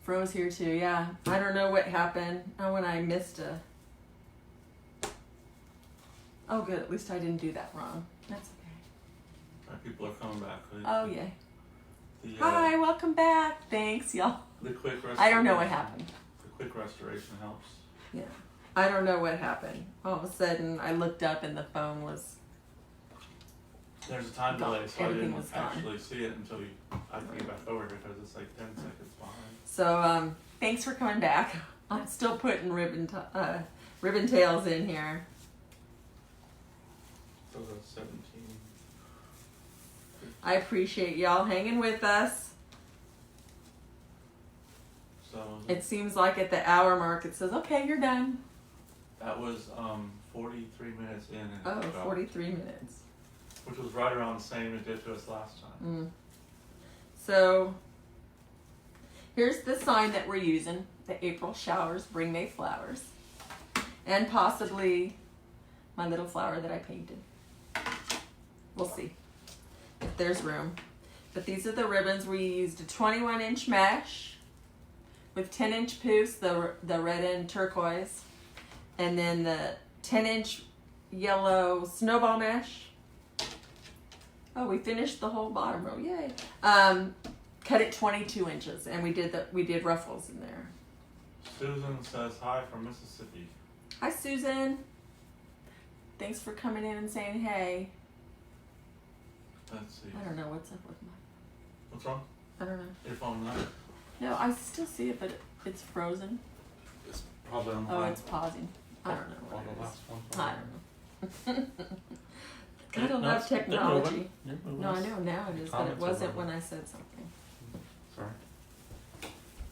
Froze here too, yeah. I don't know what happened. Oh, when I missed a... Oh, good. At least I didn't do that wrong. That's okay. People are coming back. Oh, yeah. Hi, welcome back. Thanks, y'all. The quick restoration. I don't know what happened. The quick restoration helps. Yeah. I don't know what happened. All of a sudden, I looked up and the phone was... There's a time delay, so I Everything didn't was gone. actually see it until I came back over because it's like 10 seconds behind. So, thanks for coming back. I'm still putting ribbon tails in here. So the 17. I appreciate y'all hanging with us. So It seems like at the hour mark it says, okay, you're done. that was 43 minutes in. And Oh, it dropped, 43 minutes. which was right around the same it did to us last time. So, here's the sign that we're using. The April showers bring May flowers. And possibly my little flower that I painted. We'll see if there's room. But these are the ribbons. We used a 21-inch mesh with 10-inch poofs, the red and turquoise. And then the 10-inch yellow snowball mesh. Oh, we finished the whole bottom row. Yay. Cut it 22 inches, and we did ruffles in there. Susan says hi from Mississippi. Hi, Susan. Thanks for coming in and saying hey. Let's see. I don't know what's up with my... What's wrong? I don't know. Your phone not? No, I still see it, but it's frozen. It's probably on the Oh, it's pausing. I don't know what the it last is. one. I don't know. Gotta love technology. No, I know now it is, but it Comments are wasn't moving. when I said something. Sorry.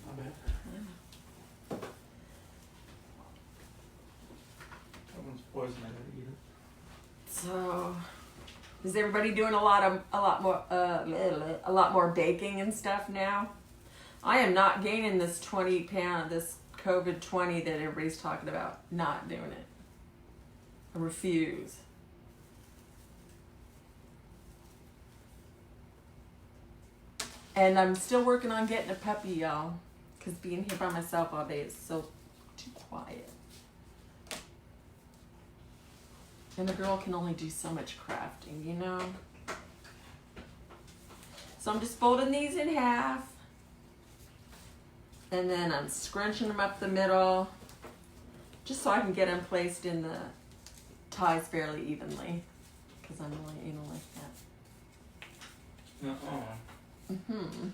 My bad. That one's poison. I gotta eat it. So, is everybody doing a lot more baking and stuff now? I am not gaining this 20 pound, this COVID 20 that everybody's talking about. Not doing it. I refuse. And I'm still working on getting a puppy, y'all. Because being here by myself all day is so too quiet. And a girl can only do so much crafting, you know? So I'm just folding these in half. And then I'm scrunching them up the middle. Just so I can get them placed in the ties fairly evenly. Because I'm really anal like that. Mm-hmm.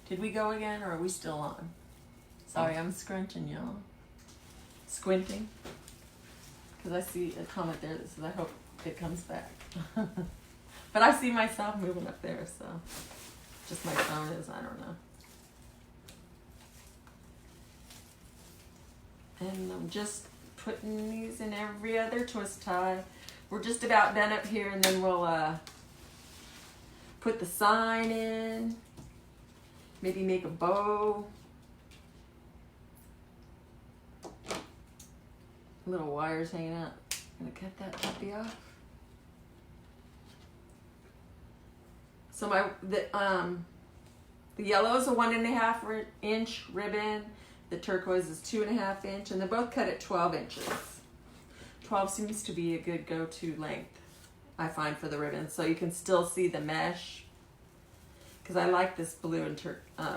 Did we go again, or are we still on? Sorry, I'm scrunching, y'all. Squinting. Because I see a comment there that says, I hope it comes back. But I see myself moving up there, so. Just my phone is, I don't know. And I'm just putting these in every other twist tie. We're just about done up here, and then we'll put the sign in. Maybe make a bow. Little wires hanging out. I'm gonna cut that puppy off. So the yellow is a 1.5 inch ribbon. The turquoise is 2.5 inch, and they're both cut at 12 inches. 12 seems to be a good go-to length, I find, for the ribbon. So you can still see the mesh. Because I like this blue and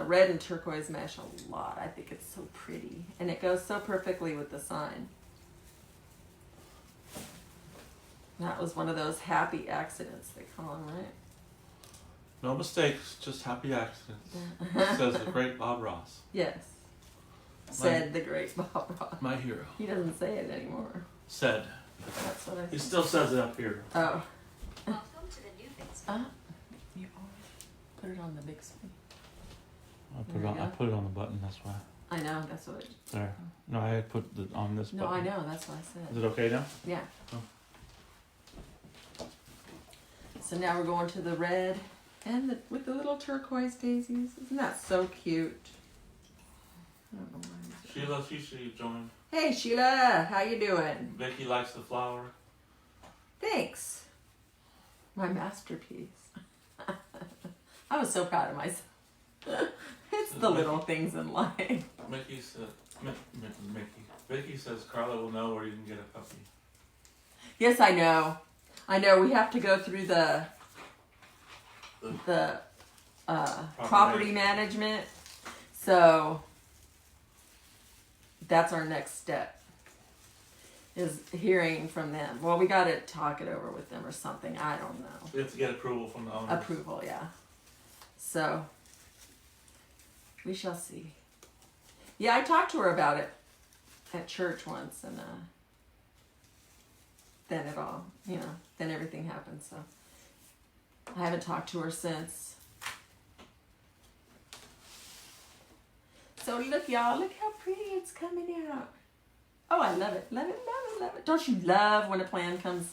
red and turquoise mesh a lot. I think it's so pretty. And it goes so perfectly with the sign. That was one of those happy accidents they call them, right? No mistakes, just happy accidents. Says the great Bob Ross. Yes. Said the great Bob Ross. My hero. He doesn't say it anymore. Said That's what I It think. still says it up here. Oh. Welcome to the new things. You always put it on the big screen. I put it on the button, that's why. I know, that's what it... There. No, I had put it on this No, button. I know, that's what I said. Is it okay now? Yeah. Oh. So now we're going to the red and with the little turquoise daisies. Isn't that so cute? I don't know why. Sheila, she should join. Hey Sheila, how you doing? Becky likes the flower. Thanks. My masterpiece. I was so proud of myself. It's the little things in life. Mickey said, Becky says Carla will know where you can get a puppy. Yes, I know. I know. We have to go through the property management. So that's our next step. Is hearing from them. Well, we got to talk it over with them or something. I don't know. We have to get approval from the owner. Approval, yeah. So we shall see. Yeah, I talked to her about it at church once, and then it all, then everything happened. So I haven't talked to her since. So look, y'all, look how pretty it's coming out. Oh, I love it, love it, love it, love it. Don't you love when a plan comes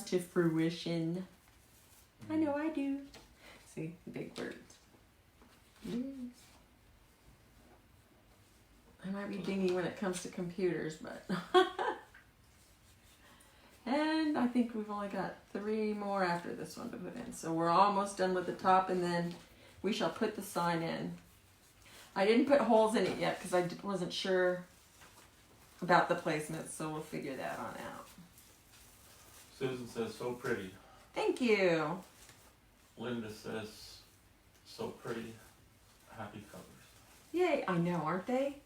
to fruition? I know I do. See, big words. Yes. I might be dingy when it comes to computers, but... And I think we've only got 3 more after this one to put in. So we're almost done with the top, and then we shall put the sign in. I didn't put holes in it yet because I wasn't sure about the placement, so we'll figure that on out. Susan says, so pretty. Thank you. Linda says, so pretty. Happy colors. Yay, I know, aren't they?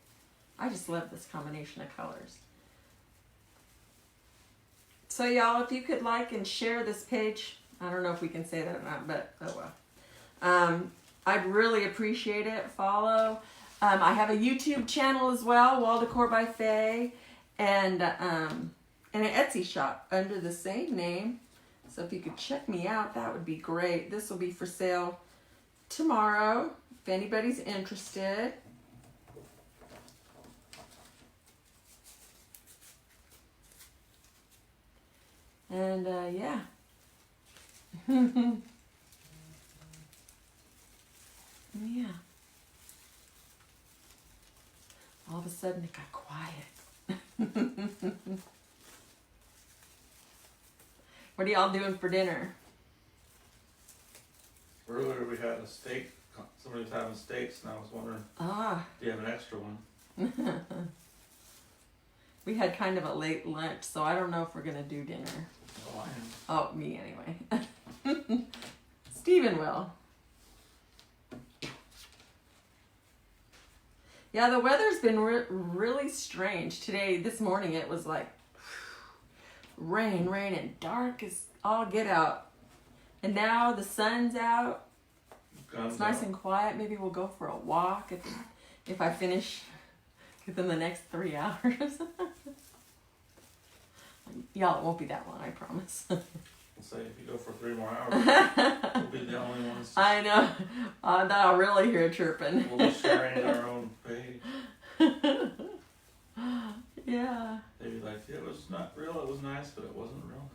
I just love this combination of colors. So y'all, if you could like and share this page, I don't know if we can say that or not, but oh well. I'd really appreciate it. Follow. I have a YouTube channel as well, WalldecorbyFaye, and an Etsy shop under the same name. So if you could check me out, that would be great. This will be for sale tomorrow, if anybody's interested. And yeah. Yeah. All of a sudden it got quiet. What are y'all doing for dinner? Earlier we had a steak. Somebody was having steaks, and I was wondering, do you have an extra one? We had kind of a late lunch, so I don't know if we're going to do dinner. Oh, I am. Oh, me anyway. Steven will. Yeah, the weather's been really strange. Today, this morning, it was like rain, and dark as all get out. And now the sun's out. It's nice and quiet. Maybe we'll go for a walk if I finish within the next 3 hours. Y'all, it won't be that long, I promise. I'll say if you go for 3 more hours, we'll be the only ones. I know. Then I'll really hear chirping. We'll be sharing our own page. Yeah. They'd be like, it was not real, it was nice, but it wasn't real nice.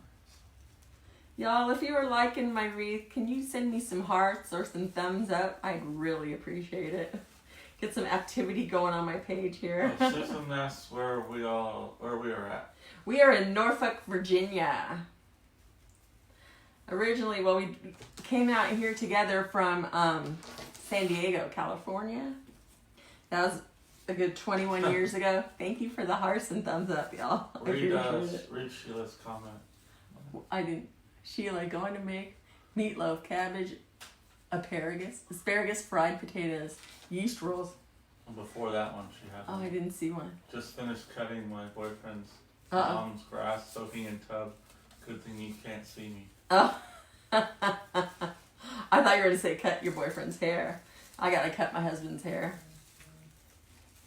Y'all, if you are liking my wreath, can you send me some hearts or some thumbs up? I'd really appreciate it. Get some activity going on my page here. Susan asks where we are at. We are in Norfolk, Virginia. Originally, well, we came out here together from San Diego, California. That was a good 21 years ago. Thank you for the hearts and thumbs up, y'all. Read Sheila's comment. I didn't. Sheila, going to make meatloaf, cabbage, asparagus, fried potatoes, yeast rolls. And before that one, she has. Oh, I didn't see one. Just finished cutting my boyfriend's mom's grass, soaking in tub. Good thing you can't see me. Oh. I thought you were going to say cut your boyfriend's hair. I got to cut my husband's hair.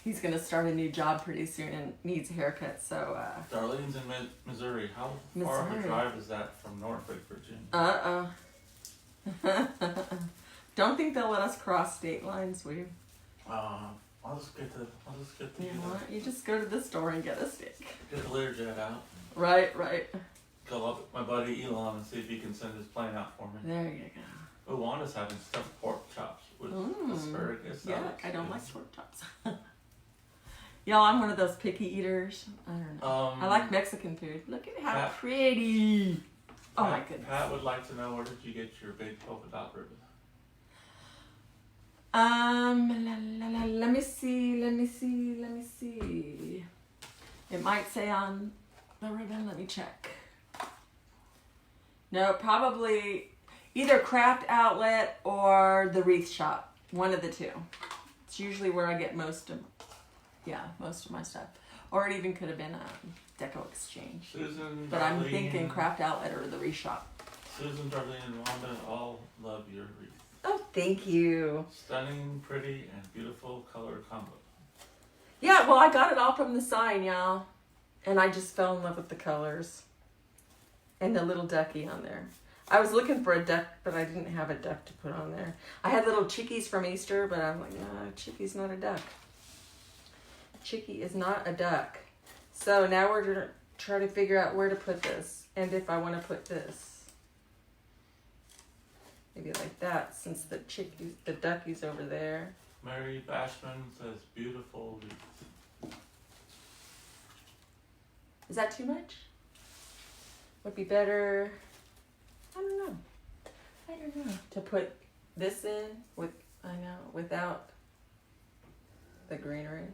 He's gonna start a new job pretty soon and needs a haircut. So. Darlene's in Missouri. How far of a Missouri. drive is that from Norfolk, Virginia? Don't think they'll let us cross state lines, will you? I'll just get the You know what? You just go to the store and get a steak. get the Learjet out. Right. Call up my buddy Elon and see if he can send his plane out for me. There you go. Oh, Wanda's having stuffed pork chops with asparagus. Yeah, salad. I don't like pork chops. Y'all, I'm one of those picky eaters. I don't know. I like Mexican food. Look at how Pat- pretty. Oh my goodness. Pat would like to know, where did you get your big polka dot ribbon? Let me see. It might say on the ribbon. Let me check. No, probably either Craft Outlet or the Wreath shop. One of the two. It's usually where I get most of my stuff. Or it even could have been a Deco Exchange. Susan, But I'm Darlene, thinking Craft Outlet or the Wreath shop. Susan, Darlene, and Wanda all love your wreath. Oh, thank you. Stunning, pretty, and beautiful color combo. Yeah, well, I got it all from the sign, y'all. And I just fell in love with the colors. And the little ducky on there. I was looking for a duck, but I didn't have a duck to put on there. I had little chickies from Easter, but I'm like, no, chickie's not a duck. Chickie is not a duck. So now we're going to try to figure out where to put this. And if I want to put this. Maybe like that, since the ducky's over there. Mary Bashman says, beautiful wreath. Is that too much? Would be better, I don't know, to put this in without the greenery.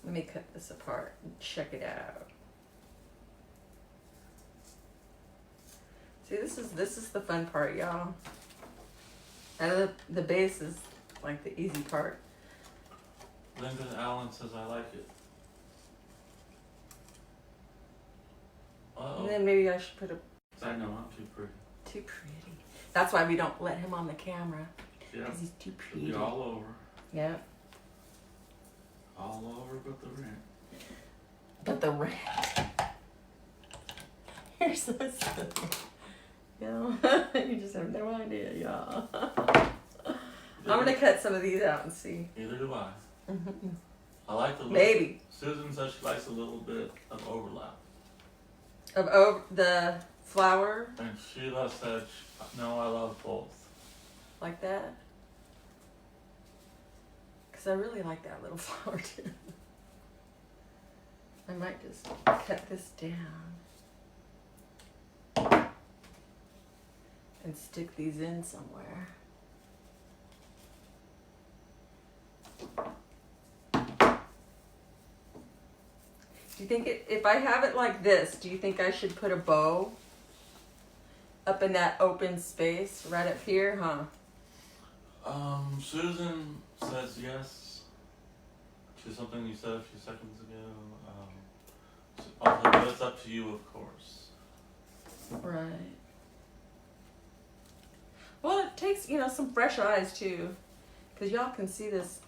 Let me cut this apart and check it out. See, this is the fun part, y'all. And the base is like the easy part. Linda Allen says, I like it. And then maybe I should put I know, I'm too pretty. too pretty. That's why we don't let him on the camera. Yeah. Because he's too It'll pretty. be all over. Yeah. All over but the rent. But the red. You're so silly. You just have no idea, y'all. I'm gonna cut some of these out and see. Neither do I. I like the look. Maybe. Susan says she likes a little bit of overlap. Of the flower, And Sheila said, no, I love both. like that. Because I really like that little flower too. I might just cut this down. And stick these in somewhere. Do you think if I have it like this, do you think I should put a bow up in that open space right up here, huh? Susan says yes to something you said a few seconds ago. Although it's up to you, of course. Right. Well, it takes, some fresh eyes too. Because y'all can see this.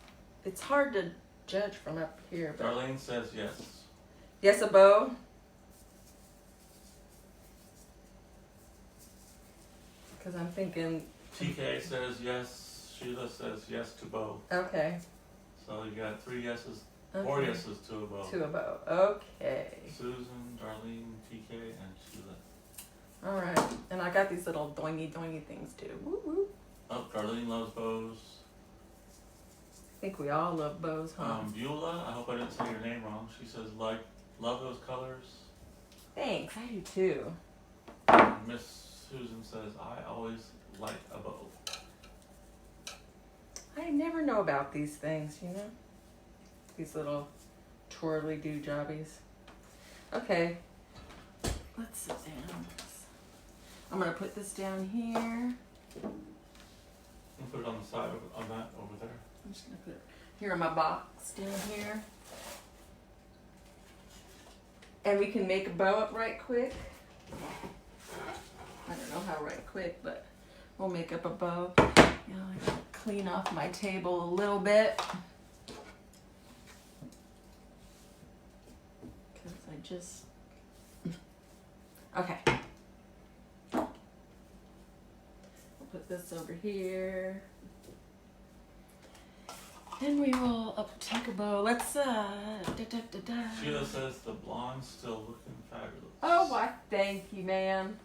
It's hard to judge from up here. But Darlene says yes. yes, a bow. Because I'm thinking, TK says yes. Sheila says yes to both. okay. So you got 3 yeses, Okay. 4 yeses to a bow. To a bow. Okay. Susan, Darlene, TK, and Sheila. All right. And I got these little doingy things too. Woo woo. Oh, Darlene loves bows. I think we all love bows, huh? Beulah, I hope I didn't say your name wrong. She says, love those colors. Thanks. I do too. And Miss Susan says, I always like a bow. I never know about these things, These little twirly-do jobbies. Okay. Let's sit down. I'm going to put this down here. And put it on the side on that over there. I'm just going to put it here in my box down here. And we can make a bow up right quick. I don't know how right quick, but we'll make up a bow. I gotta clean off my table a little bit. just. Okay. We'll put this over here. And we will take a bow. Let's Sheila says the blonde's still looking fabulous. Oh, why? Thank you, ma'am.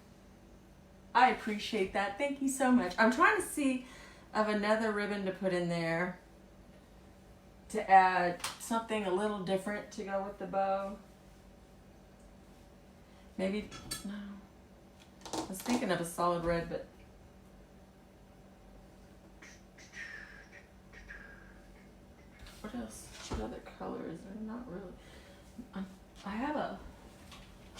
I appreciate that. Thank you so much. I'm trying to see of another ribbon to put in there to add something a little different to go with the bow. Maybe no. I was thinking of a solid red, but. What else? What other color is there? Not really. I have a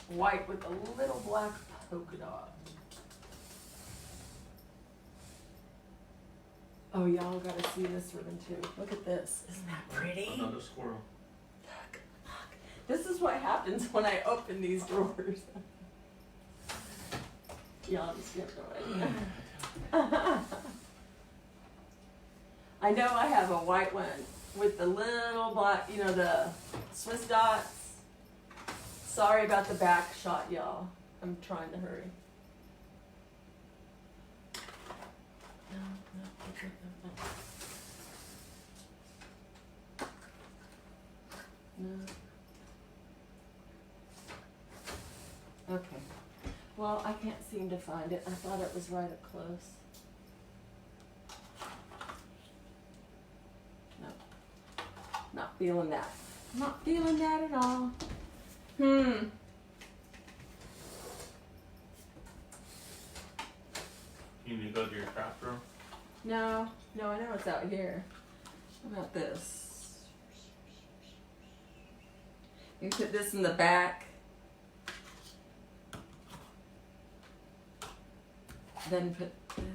white with a little black polka dot. Oh, y'all gotta see this ribbon too. Look at this. Isn't that pretty? Another squirrel. Look, look. This is what happens when I open these drawers. Y'all just have no idea. I know I have a white one with the little black, you know, the Swiss dots. Sorry about the back shot, y'all. I'm trying to hurry. No. Okay. Well, I can't seem to find it. I thought it was right up close. No. Not feeling that. Not feeling that at all. You need to go to your craft room? No, I know it's out here. How about this? You put this in the back. Then put this.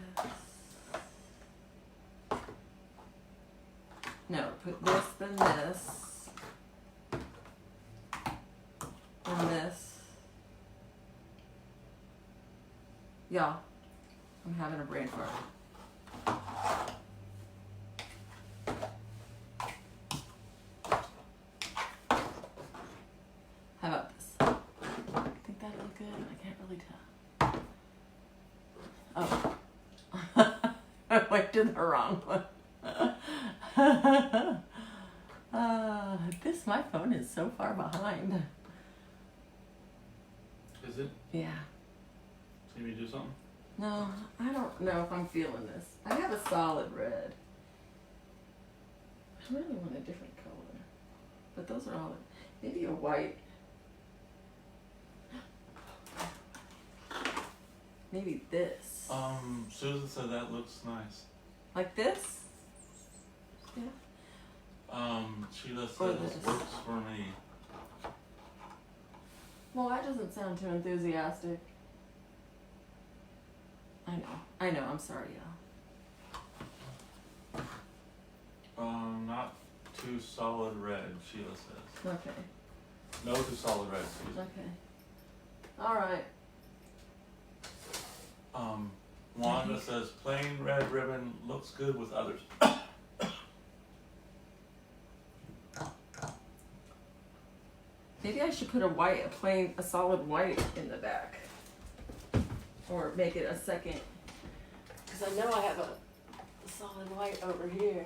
No, put this, then this. And this. Y'all, I'm having a brain fart. How about this? I think that'll look good. I can't really tell. Oh. I went to the wrong one. My phone is so far behind. Is it? Yeah. Maybe do something? No, I don't know if I'm feeling this. I have a solid red. I really want a different color. But those are all, maybe a white. Maybe this. Susan said that looks nice. Like this? Yeah. Sheila Or says this. works for me. Well, that doesn't sound too enthusiastic. I know, I'm sorry, y'all. Not too solid red, Sheila says. Okay, No too solid red, Susan. okay. Alright. Wanda says plain red ribbon looks good with others. Maybe I should put a solid white in the back. Or make it a second. Because I know I have a solid white over here.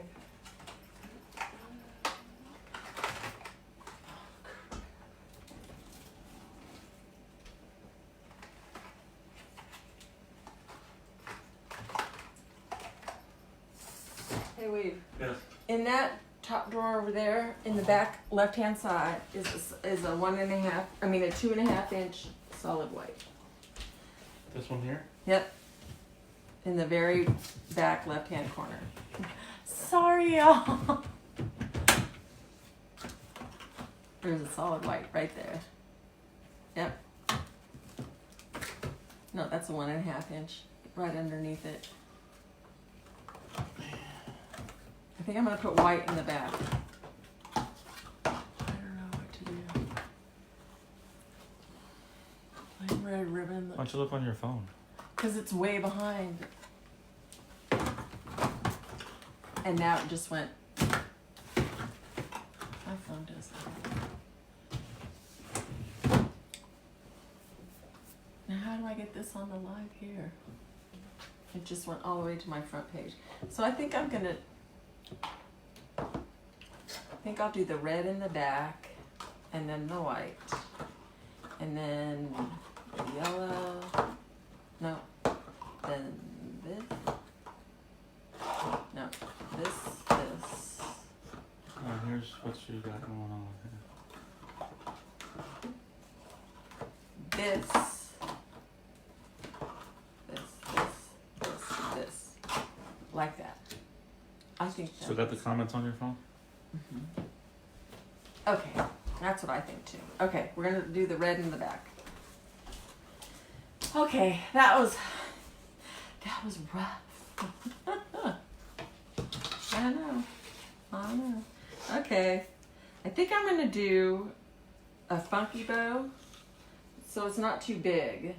Hey, Weave. Yes. In that top drawer over there, in the back left-hand side, is a 2.5 inch solid white. This one here? Yep. In the very back left-hand corner. Sorry, y'all. There's a solid white right there. Yep. No, that's a 1.5 inch right underneath it. I think I'm gonna put white in the back. I don't know what to do. Plain red ribbon. Why don't you look on your phone? Because it's way behind. And now it just went. My phone does that. get this on the live here? It just went all the way to my front page. So I think I'll do the red in the back, and then the white, and then the yellow. No, then this. No, this. Oh, here's what you got going on here. This, like that. I think that. So got the comments on your phone? Okay, that's what I think too. Okay, we're gonna do the red in the back. Okay, that was rough. I know. Okay, I think I'm gonna do a funky bow, so it's not too big,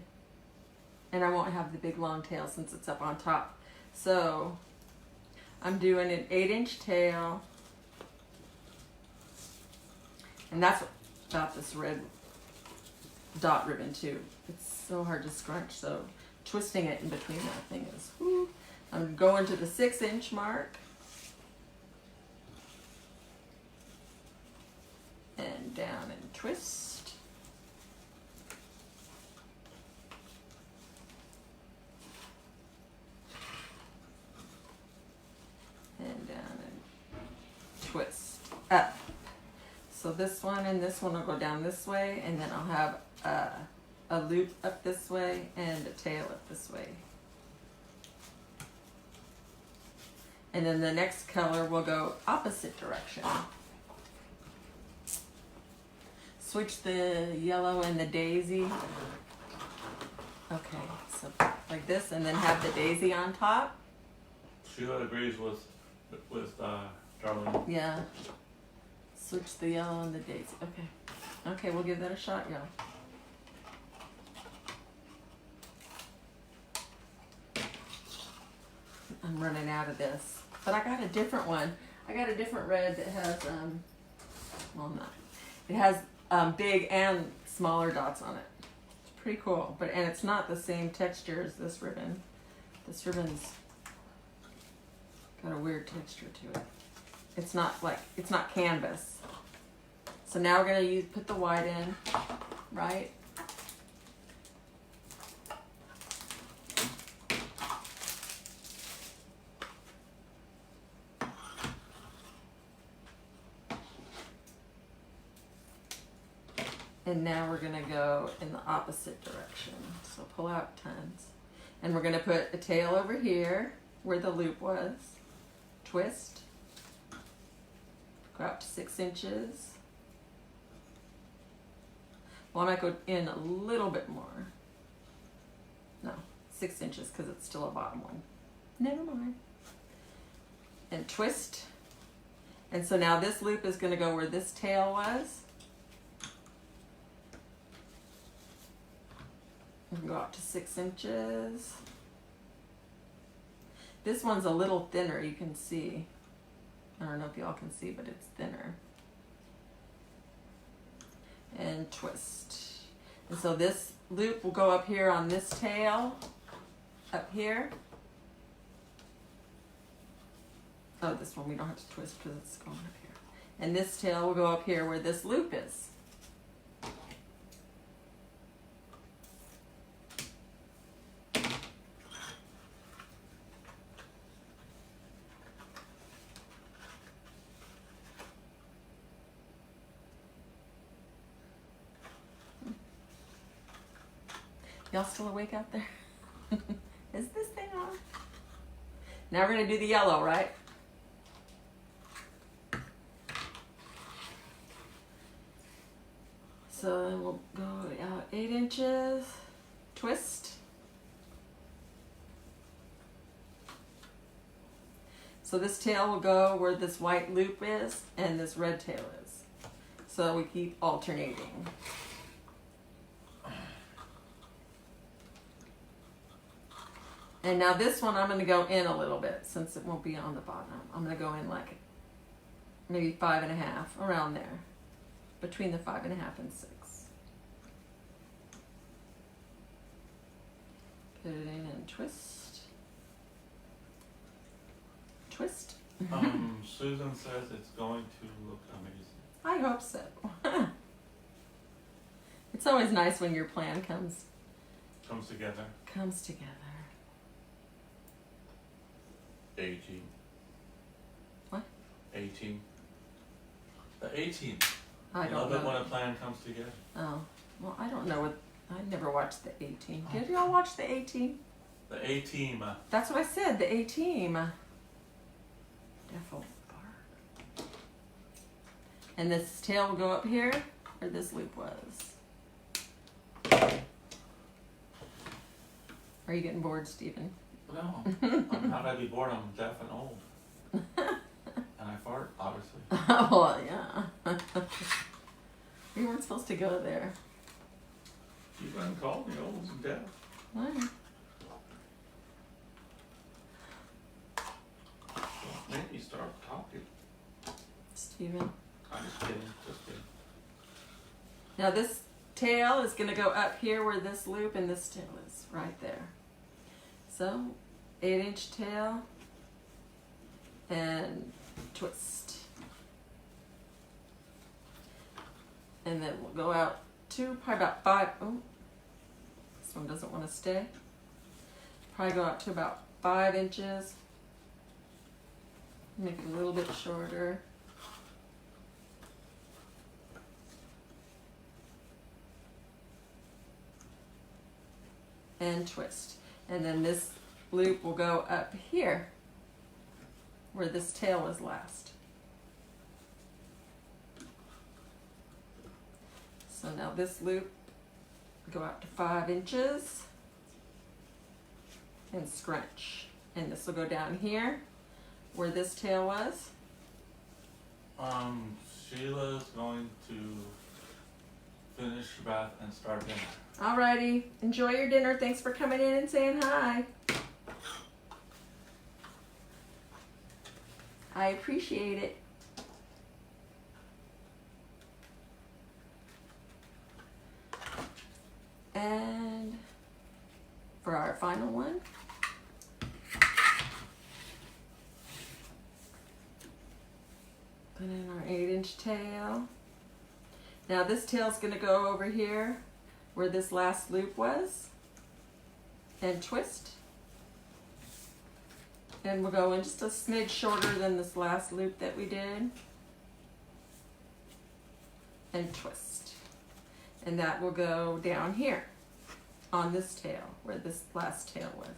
and I won't have the big long tail since it's up on top. So I'm doing an 8-inch tail, and that's about this red dot ribbon too. It's so hard to scrunch, so twisting it in between that thing is, whoo. I'm going to the 6-inch mark. And down and twist. And down and twist up. So this one and this one will go down this way, and then I'll have a loop up this way and a tail up this way. And then the next color will go opposite direction. Switch the yellow and the daisy. Okay, so like this, and then have the daisy on top. Sheila agrees with Darlene. Yeah. Switch the yellow and the daisy. Okay. Okay, we'll give that a shot, y'all. I'm running out of this, but I got a different one. I got a different red that has well, not. It has big and smaller dots on it. It's pretty cool, and it's not the same texture as this ribbon. This ribbon's got a weird texture to it. It's not canvas. So now we're gonna put the white in, right? And now we're gonna go in the opposite direction. So pull out tons. And we're gonna put a tail over here where the loop was. Twist. Go out to 6 inches. Well, I might go in a little bit more. No, 6 inches because it's still a bottom one. Never mind. And twist. And so now this loop is gonna go where this tail was. Go up to 6 inches. This one's a little thinner, you can see. I don't know if y'all can see, but it's thinner. And twist. And so this loop will go up here on this tail, up here. Oh, this one we don't have to twist because it's going up here. And this tail will go up here where this loop is. Y'all still awake out there? Is this thing on? Now we're gonna do the yellow, right? So then we'll go out 8 inches, twist. So this tail will go where this white loop is and this red tail is. So we keep alternating. And now this one I'm going to go in a little bit since it won't be on the bottom. I'm going to go in like maybe 5.5, around there. Between the 5.5 and 6. Put it in and twist. Twist. Susan says it's going to look amazing. I hope so. It's always nice when your plan comes Together. together. 18. What? 18. The 18. I don't Love know. it when a plan comes together. Oh, well, I don't know what. I never watched the A-Team. Did y'all watch the A-Team? The A-Team. That's what I said. The A-Team. Defo Park. And this tail will go up here, where this loop was. Are you getting bored, Stephen? No, I'm not. I'd be bored. I'm deaf and old. And I fart, obviously. Oh, yeah. We weren't supposed to go there. You gonna call me old and deaf? Why? Don't make me start talking. Stephen. I'm just kidding. Just kidding. Now this tail is going to go up here where this loop and this tail is, right there. So, 8-inch tail and twist. And then we'll go out to probably about 5, oh, this one doesn't want to stay. Probably go out to about 5 inches. Make it a little bit shorter. And twist. And then this loop will go up here where this tail was last. So now this loop go out to 5 inches and scrunch. And this will go down here where this tail was. Sheila's going to finish her bath and start dinner. Alrighty, enjoy your dinner. Thanks for coming in and saying hi. I appreciate it. And for our final one, put in our 8-inch tail. Now this tail's gonna go over here where this last loop was and twist. And we'll go in just a smidge shorter than this last loop that we did. And twist. And that will go down here on this tail where this last tail was.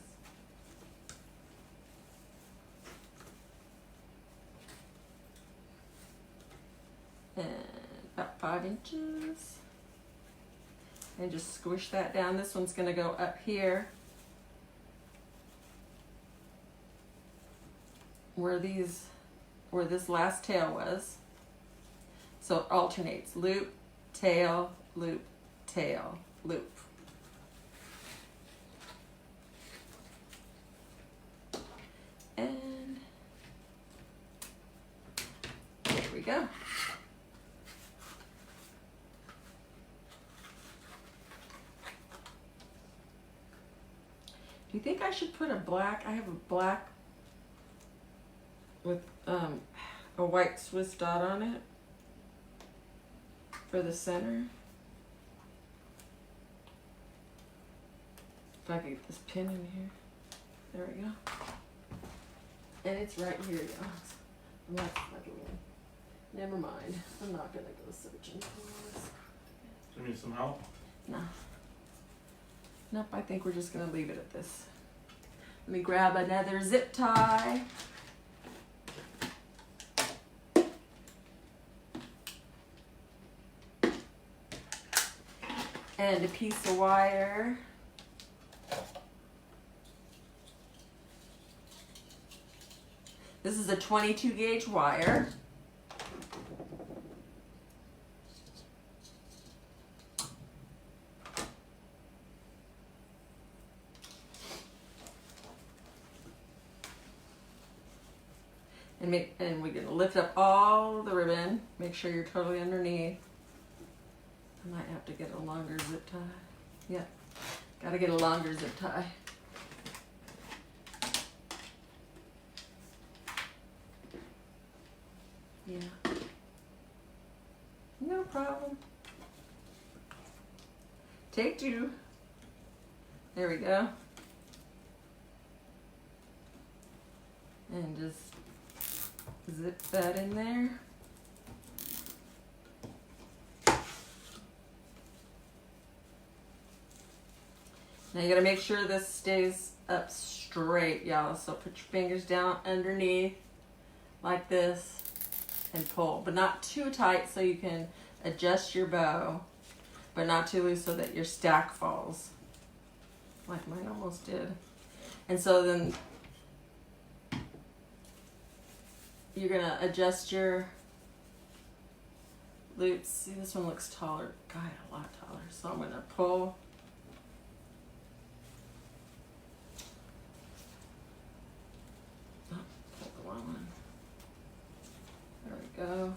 And about 5 inches. And just squish that down. This one's gonna go up here where this last tail was. So it alternates, loop, tail, loop, tail, loop. And there we go. Do you think I should put a black? I have a black with a white Swiss dot on it for the center. If I could get this pin in here. There we go. And it's right here, y'all. I'm not plugging in. Never mind. I'm not gonna go searching for this. Do you need some help? No. Nope, I think we're just gonna leave it at this. Let me grab another zip tie. And a piece of wire. This is a 22 gauge wire. And we're gonna lift up all the ribbon. Make sure you're totally underneath. I might have to get a longer zip tie. Yeah, gotta get a longer zip tie. Yeah. No problem. Take two. There we go. And just zip that in there. Now you gotta make sure this stays up straight, y'all. So put your fingers down underneath like this and pull, but not too tight so you can adjust your bow, but not too loose so that your stack falls, like mine almost did. And so then you're gonna adjust your loops. See, this one looks taller. God, a lot taller. So I'm gonna pull. Oh, pull the wrong one. There we go.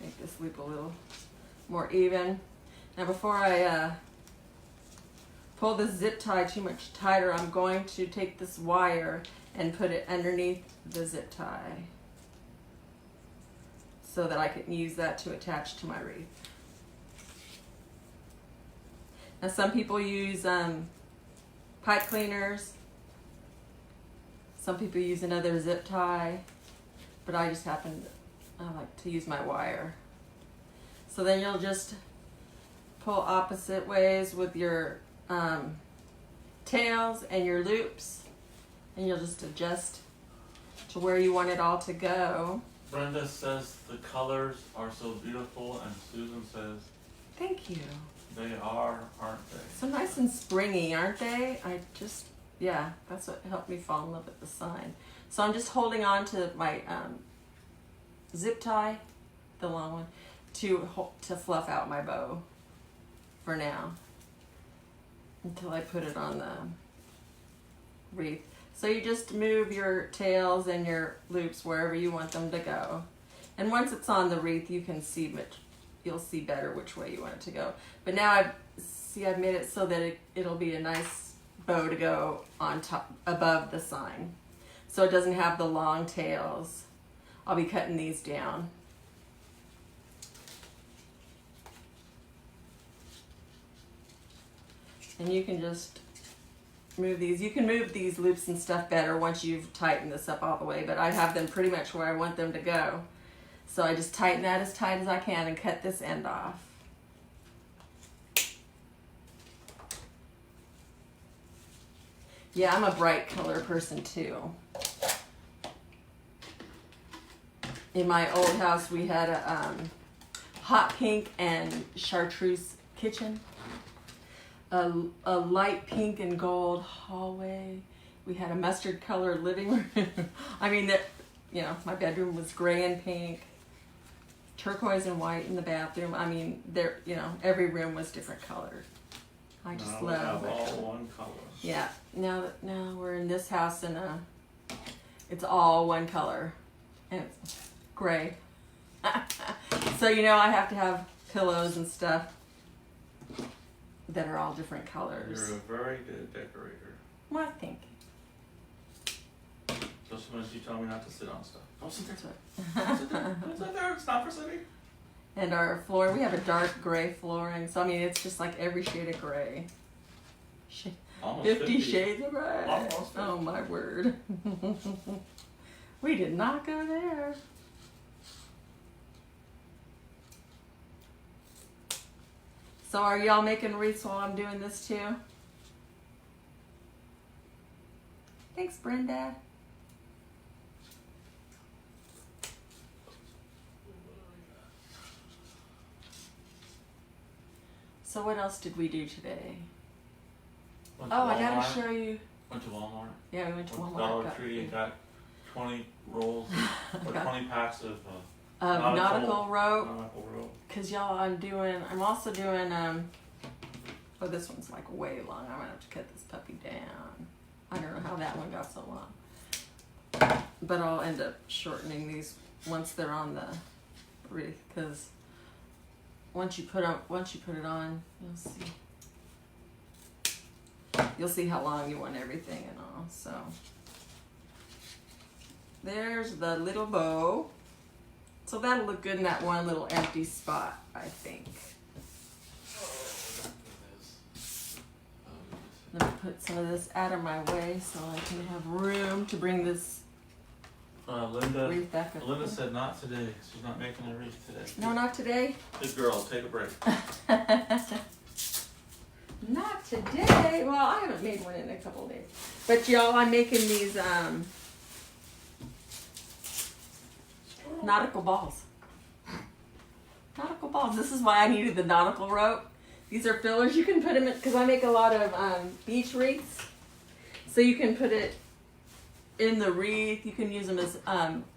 Make this loop a little more even. Now before I pull this zip tie too much tighter, I'm going to take this wire and put it underneath the zip tie so that I can use that to attach to my wreath. Now some people use pipe cleaners, some people use another zip tie, but I just I like to use my wire. So then you'll just pull opposite ways with your tails and your loops, and you'll just adjust to where you want it all to go. Brenda says the colors are so beautiful, and Susan says Thank you. they are, aren't they? So nice and springy, aren't they? Yeah, that's what helped me fall in love with the sign. So I'm just holding on to my zip tie, the long one, to fluff out my bow for now until I put it on the wreath. So you just move your tails and your loops wherever you want them to go. And once it's on the wreath, you can see you'll see better which way you want it to go. But now I've made it so that it'll be a nice bow to go on top, above the sign. So it doesn't have the long tails. I'll be cutting these down. And you can just move these. You can move these loops and stuff better once you've tightened this up all the way, but I have them pretty much where I want them to go. So I just tighten that as tight as I can and cut this end off. Yeah, I'm a bright color person too. In my old house, we had a hot pink and chartreuse kitchen, a light pink and gold hallway. We had a mustard colored living room. I mean, my bedroom was gray and pink, turquoise and white in the bathroom. I mean, every room was different colored. I just love it. All one color. Yeah. Now we're in this house and it's all one color, and it's gray. So I have to have pillows and stuff that are all different colors. You're a very good decorator. Well, thank you. Just when you tell me not to sit on stuff. Don't sit there. That's Don't sit there. Don't sit there. It's not for sitting. And our floor, we have a dark gray flooring. So, I mean, it's just like every shade of gray. Almost 50 shades of gray. Almost 50. Oh, my word. We did not go there. So are y'all making wreaths while I'm doing this too? Thanks, Brenda. So what else did we do today? Went to Oh, I gotta Walmart. show you. Went to Walmart. Yeah, we went to Went Walmart. to Dollar got- Tree and got 20 rolls or got 20 packs of nautical rope. nautical rope. Cause y'all, I'm also doing, oh, this one's like way long. I'm gonna have to cut this puppy down. I don't know how that one got so long. But I'll end up shortening these once they're on the wreath, cause once you put it on, you'll see how long you want everything and all. So there's the little bow. So that'll look good in that one little empty spot, I think. Let me put some of this out of my way so I can have room to bring this Linda wreath back up. Linda said not today. She's not making a wreath today. No, not today. Good girl, take a break. Not today. Well, I haven't made one in a couple of days. But y'all, I'm making these nautical balls. Nautical balls. This is why I needed the nautical rope. These are fillers. You can put them in, because I make a lot of beach wreaths. So you can put it in the wreath. You can use them as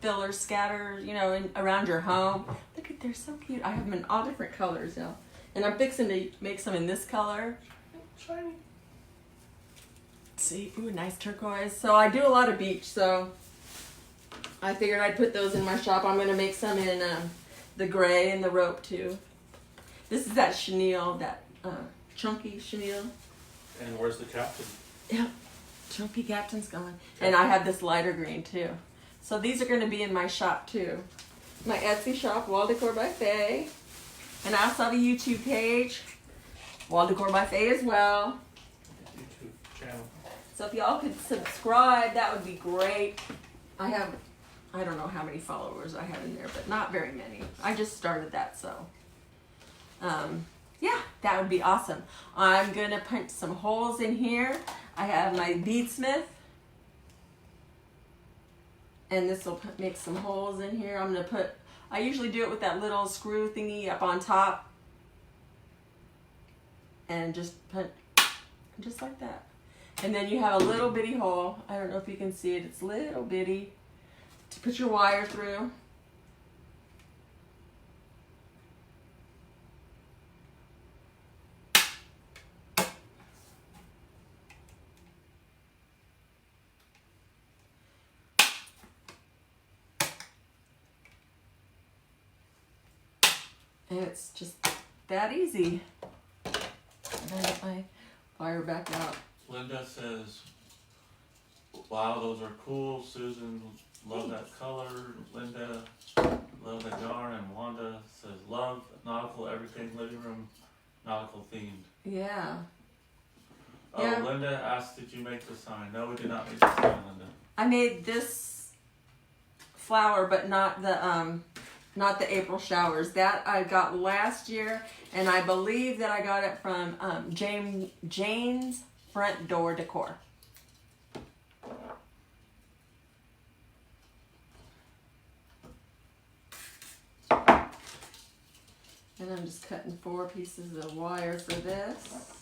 filler scatters, you know, around your home. Look at, they're so cute. I have them in all different colors now. And I'm fixing to make some in this color. Shiny. See, ooh, nice turquoise. So I do a lot of beach, so I figured I'd put those in my shop. I'm going to make some in the gray and the rope too. This is that chenille, that chunky chenille. And where's the captain? Yep, chunky captain's going. And I have this lighter green too. So these are going to be in my shop too. My Etsy shop, WalldecorbyFaye. And I also have a YouTube page, WalldecorbyFaye as well. YouTube channel. So if y'all could subscribe, that would be great. I don't know how many followers I have in there, but not very many. I just started that, so yeah, that would be awesome. I'm gonna punch some holes in here. I have my beadsmith, and this will make some holes in here. I'm gonna put, I usually do it with that little screw thingy up on top, and just put just like that. And then you have a little bitty hole. I don't know if you can see it. It's little bitty to put your wire through. And it's just that easy. And I get my wire back out. Linda says, wow, those are cool. Susan, love that color. Linda, love that yarn. And Wanda says, love nautical everything living room, nautical themed. Yeah. Oh, Yeah. Linda asked, did you make the sign? No, we did not make the sign, Linda. I made this flower, but not the April showers. That I got last year, and I believe that I got it from Jane's Front Door Decor. And I'm just cutting 4 pieces of wire for this.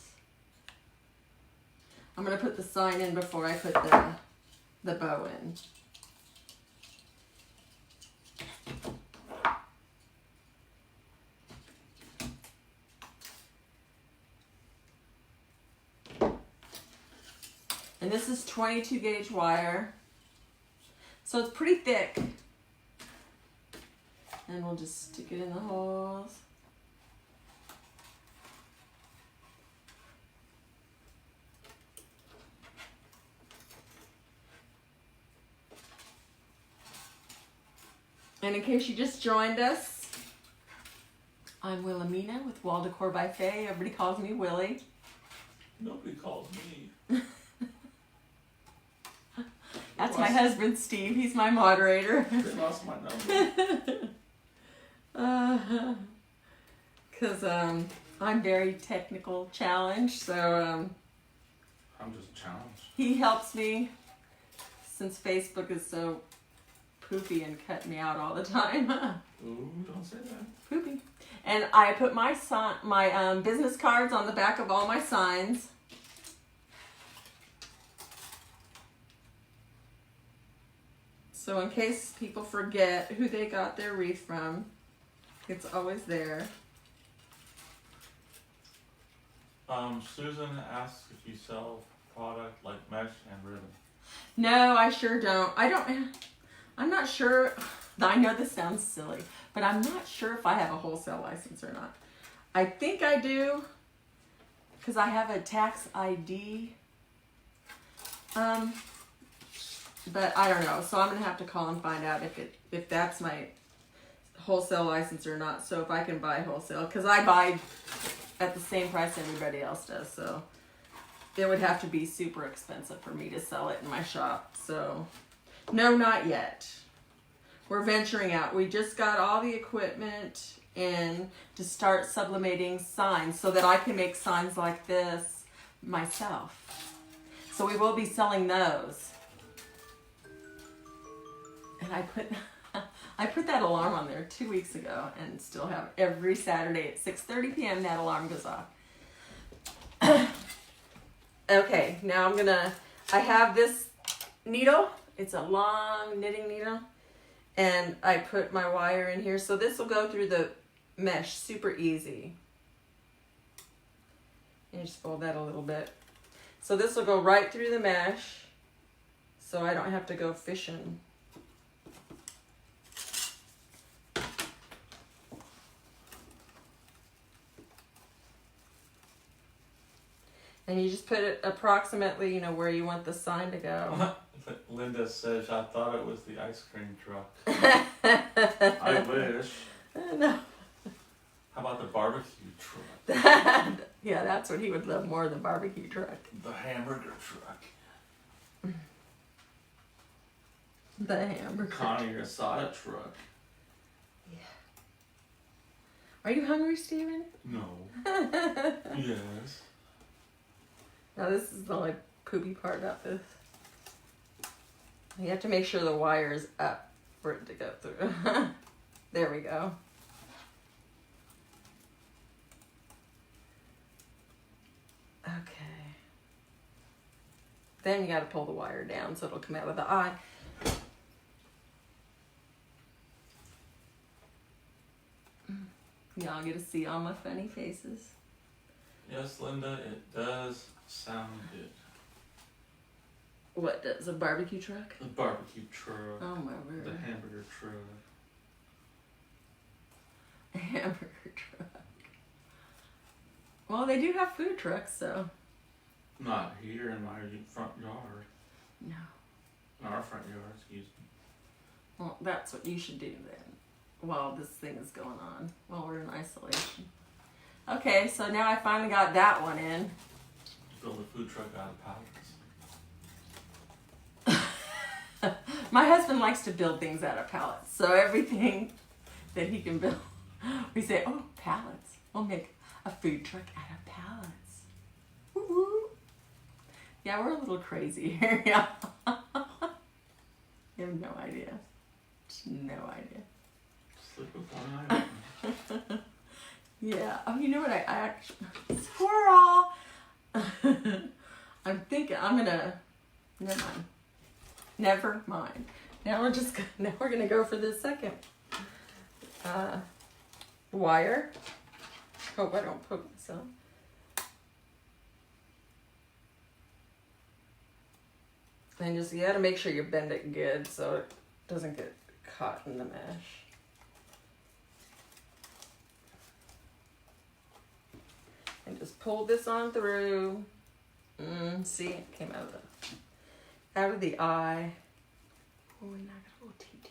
I'm going to put the sign in before I put the bow in. And this is 22 gauge wire. So it's pretty thick. And we'll just stick it in the holes. And in case you just joined us, I'm Wilhelmina with WalldecorbyFaye. Everybody calls me Willie. Nobody calls me. That's my husband, Steve. He's my moderator. They lost my number. Because I'm very technical challenged, so I'm just challenged. he helps me since Facebook is so poopy and cut me out all the time. Ooh, don't say that. Poopy. And I put my business cards on the back of all my signs. So in case people forget who they got their wreath from, it's always there. Susan asks if you sell product like mesh and ribbon. No, I sure don't. I'm not sure. I know this sounds silly, but I'm not sure if I have a wholesale license or not. I think I do, because I have a tax ID. But I don't know. So I'm gonna have to call and find out if that's my wholesale license or not. So if I can buy wholesale, because I buy at the same price everybody else does, so it would have to be super expensive for me to sell it in my shop. So no, not yet. We're venturing out. We just got all the equipment in to start sublimating signs so that I can make signs like this myself. So we will be selling those. And I put that alarm on there 2 weeks ago and still have every Saturday at 6:30 p.m. that alarm goes off. Okay, now I have this needle. It's a long knitting needle. And I put my wire in here. So this will go through the mesh super easy. And you just fold that a little bit. So this will go right through the mesh. So I don't have to go fishing. And you just put it approximately, where you want the sign to go. Linda says, I thought it was the ice cream truck. I wish. No. How about the barbecue truck? Yeah, that's what he would love more, the barbecue truck. The hamburger truck. The hamburger. Connie Asada truck. Yeah. Are you hungry, Steven? No. Yes. Now this is the only poopy part about this. You have to make sure the wire is up for it to go through. There we go. Okay. Then you got to pull the wire down so it'll come out of the eye. Y'all get to see all my funny faces. Yes, Linda, it does sound good. What does a barbecue truck? The barbecue truck. Oh my word. The hamburger truck. A hamburger truck. Well, they do have food trucks, so. Not here in my front yard. No. In our front yard, excuse me. Well, that's what you should do then, while this thing is going on, while we're in isolation. Okay, so now I finally got that one in. Build a food truck out of pallets. My husband likes to build things out of pallets, so everything that he can build, we say, oh, pallets. We'll make a food truck out of pallets. Woo-hoo. Yeah, we're a little crazy here. Yeah. You have no idea. Just no idea. Sleep with one eye open. Yeah. Oh, you know what? I actually squirrel. I'm thinking I'm gonna. Never mind. Now we're gonna go for the second wire. Hope I don't poke myself. And just, you gotta make sure you bend it good so it doesn't get caught in the mesh. And just pull this on through. See, it came out of the eye. Oh, and I got a little TT.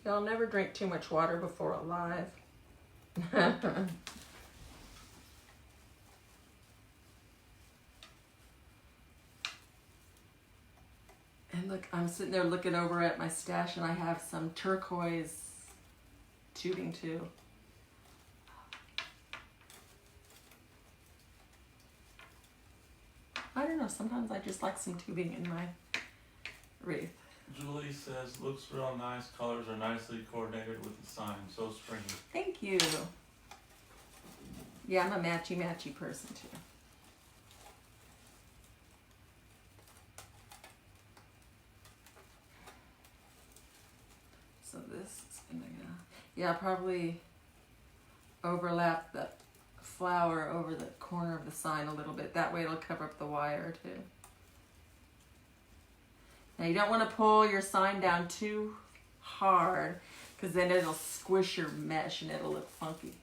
Y'all never drink too much water before a live. And look, I'm sitting there looking over at my stash and I have some turquoise tubing too. I don't know, sometimes I just like some tubing in my wreath. Julie says, looks real nice. Colors are nicely coordinated with the sign. So springy. Thank you. Yeah, I'm a matchy-matchy person too. So this is gonna go, yeah, probably overlap the flower over the corner of the sign a little bit. That way it'll cover up the wire too. Now you don't want to pull your sign down too hard because then it'll squish your mesh and it'll look funky.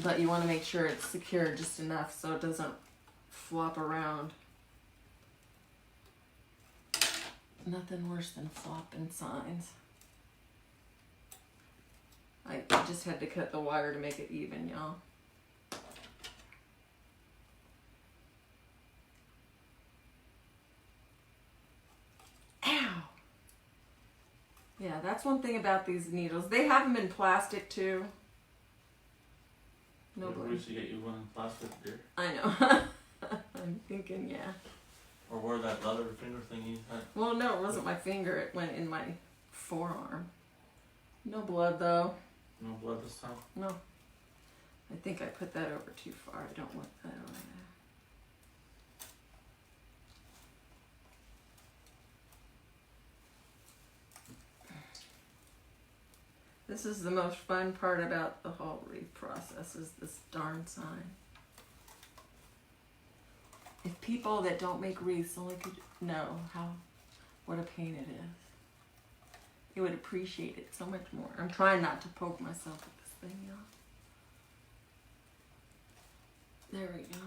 But you want to make sure it's secure just enough so it doesn't flop around. Nothing worse than flopping signs. I just had to cut the wire to make it even, y'all. Ow! Yeah, that's one thing about these needles. They have them in plastic too. No Maybe we blame. should get you one in plastic, dear. I know. I'm thinking, yeah. Or wear that leather finger thing you had. Well, no, it wasn't my finger. It went in my forearm. No blood, though. No blood this time. No. I think I put that over too far. I don't want that on there. This is the most fun part about the whole wreath process is this darn sign. If people that don't make wreaths only could know what a pain it is, they would appreciate it so much more. I'm trying not to poke myself with this thing, y'all. There we go.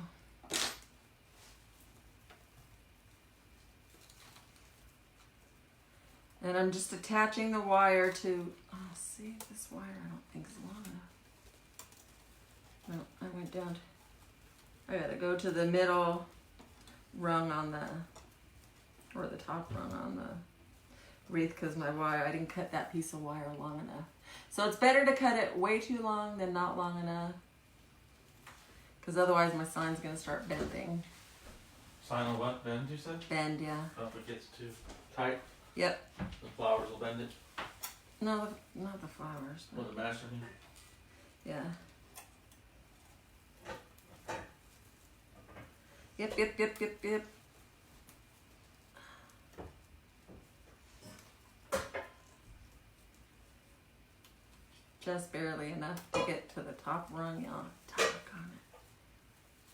And I'm just attaching the wire to, oh, see, this wire I don't think is long enough. No, I went down, I gotta go to the middle rung on or the top rung on the wreath because my wire, I didn't cut that piece of wire long enough. So it's better to cut it way too long than not long enough because otherwise my sign's gonna start bending. Sign will what? Bend, you said? Bend, yeah. Oh, if it gets too tight, Yep. the flowers will bend it. No, not the flowers. Or the master needle. Yeah. Yep. Just barely enough to get to the top rung, y'all. Tuck on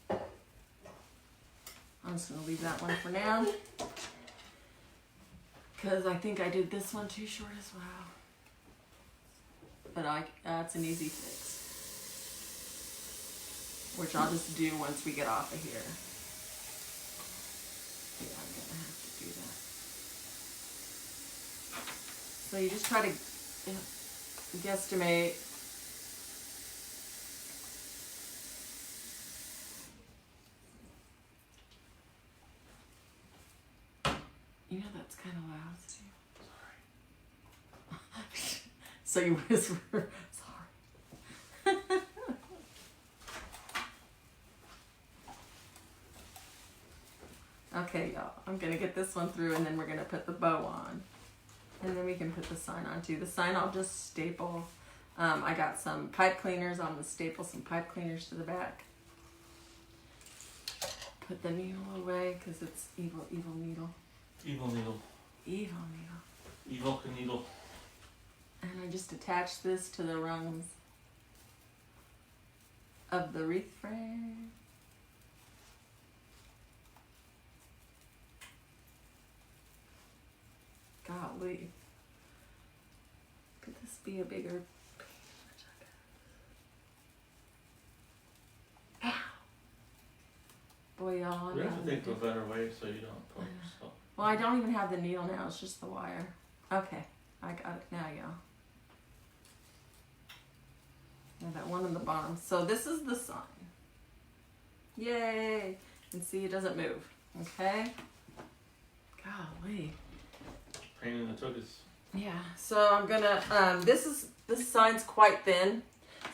it. I'm just gonna leave that one for now. Because I think I did this one too short as well. But that's an easy fix. Which I'll just do once we get off of here. Yeah, I'm gonna have to do that. So you just try to guesstimate. You know that's kind of loud too. Sorry. So you whisper, sorry. Okay, y'all, I'm gonna get this one through and then we're gonna put the bow on. And then we can put the sign on too. The sign I'll just staple. I got some pipe cleaners. I'm gonna staple some pipe cleaners to the back. Put the needle away because it's evil needle. Evil needle. Evil needle. Evil needle. And I just attached this to the rungs of the wreath frame. Golly. Could this be a bigger Ow. Boy, y'all. We have to think of a better way so you don't poke yourself. Well, I don't even have the needle now, it's just the wire. Okay, I got it now, y'all. And that one on the bottom. So this is the sign. Yay! And see, it doesn't move. Okay? Golly. Pain in the tuchus. Yeah, so I'm gonna, this sign's quite thin.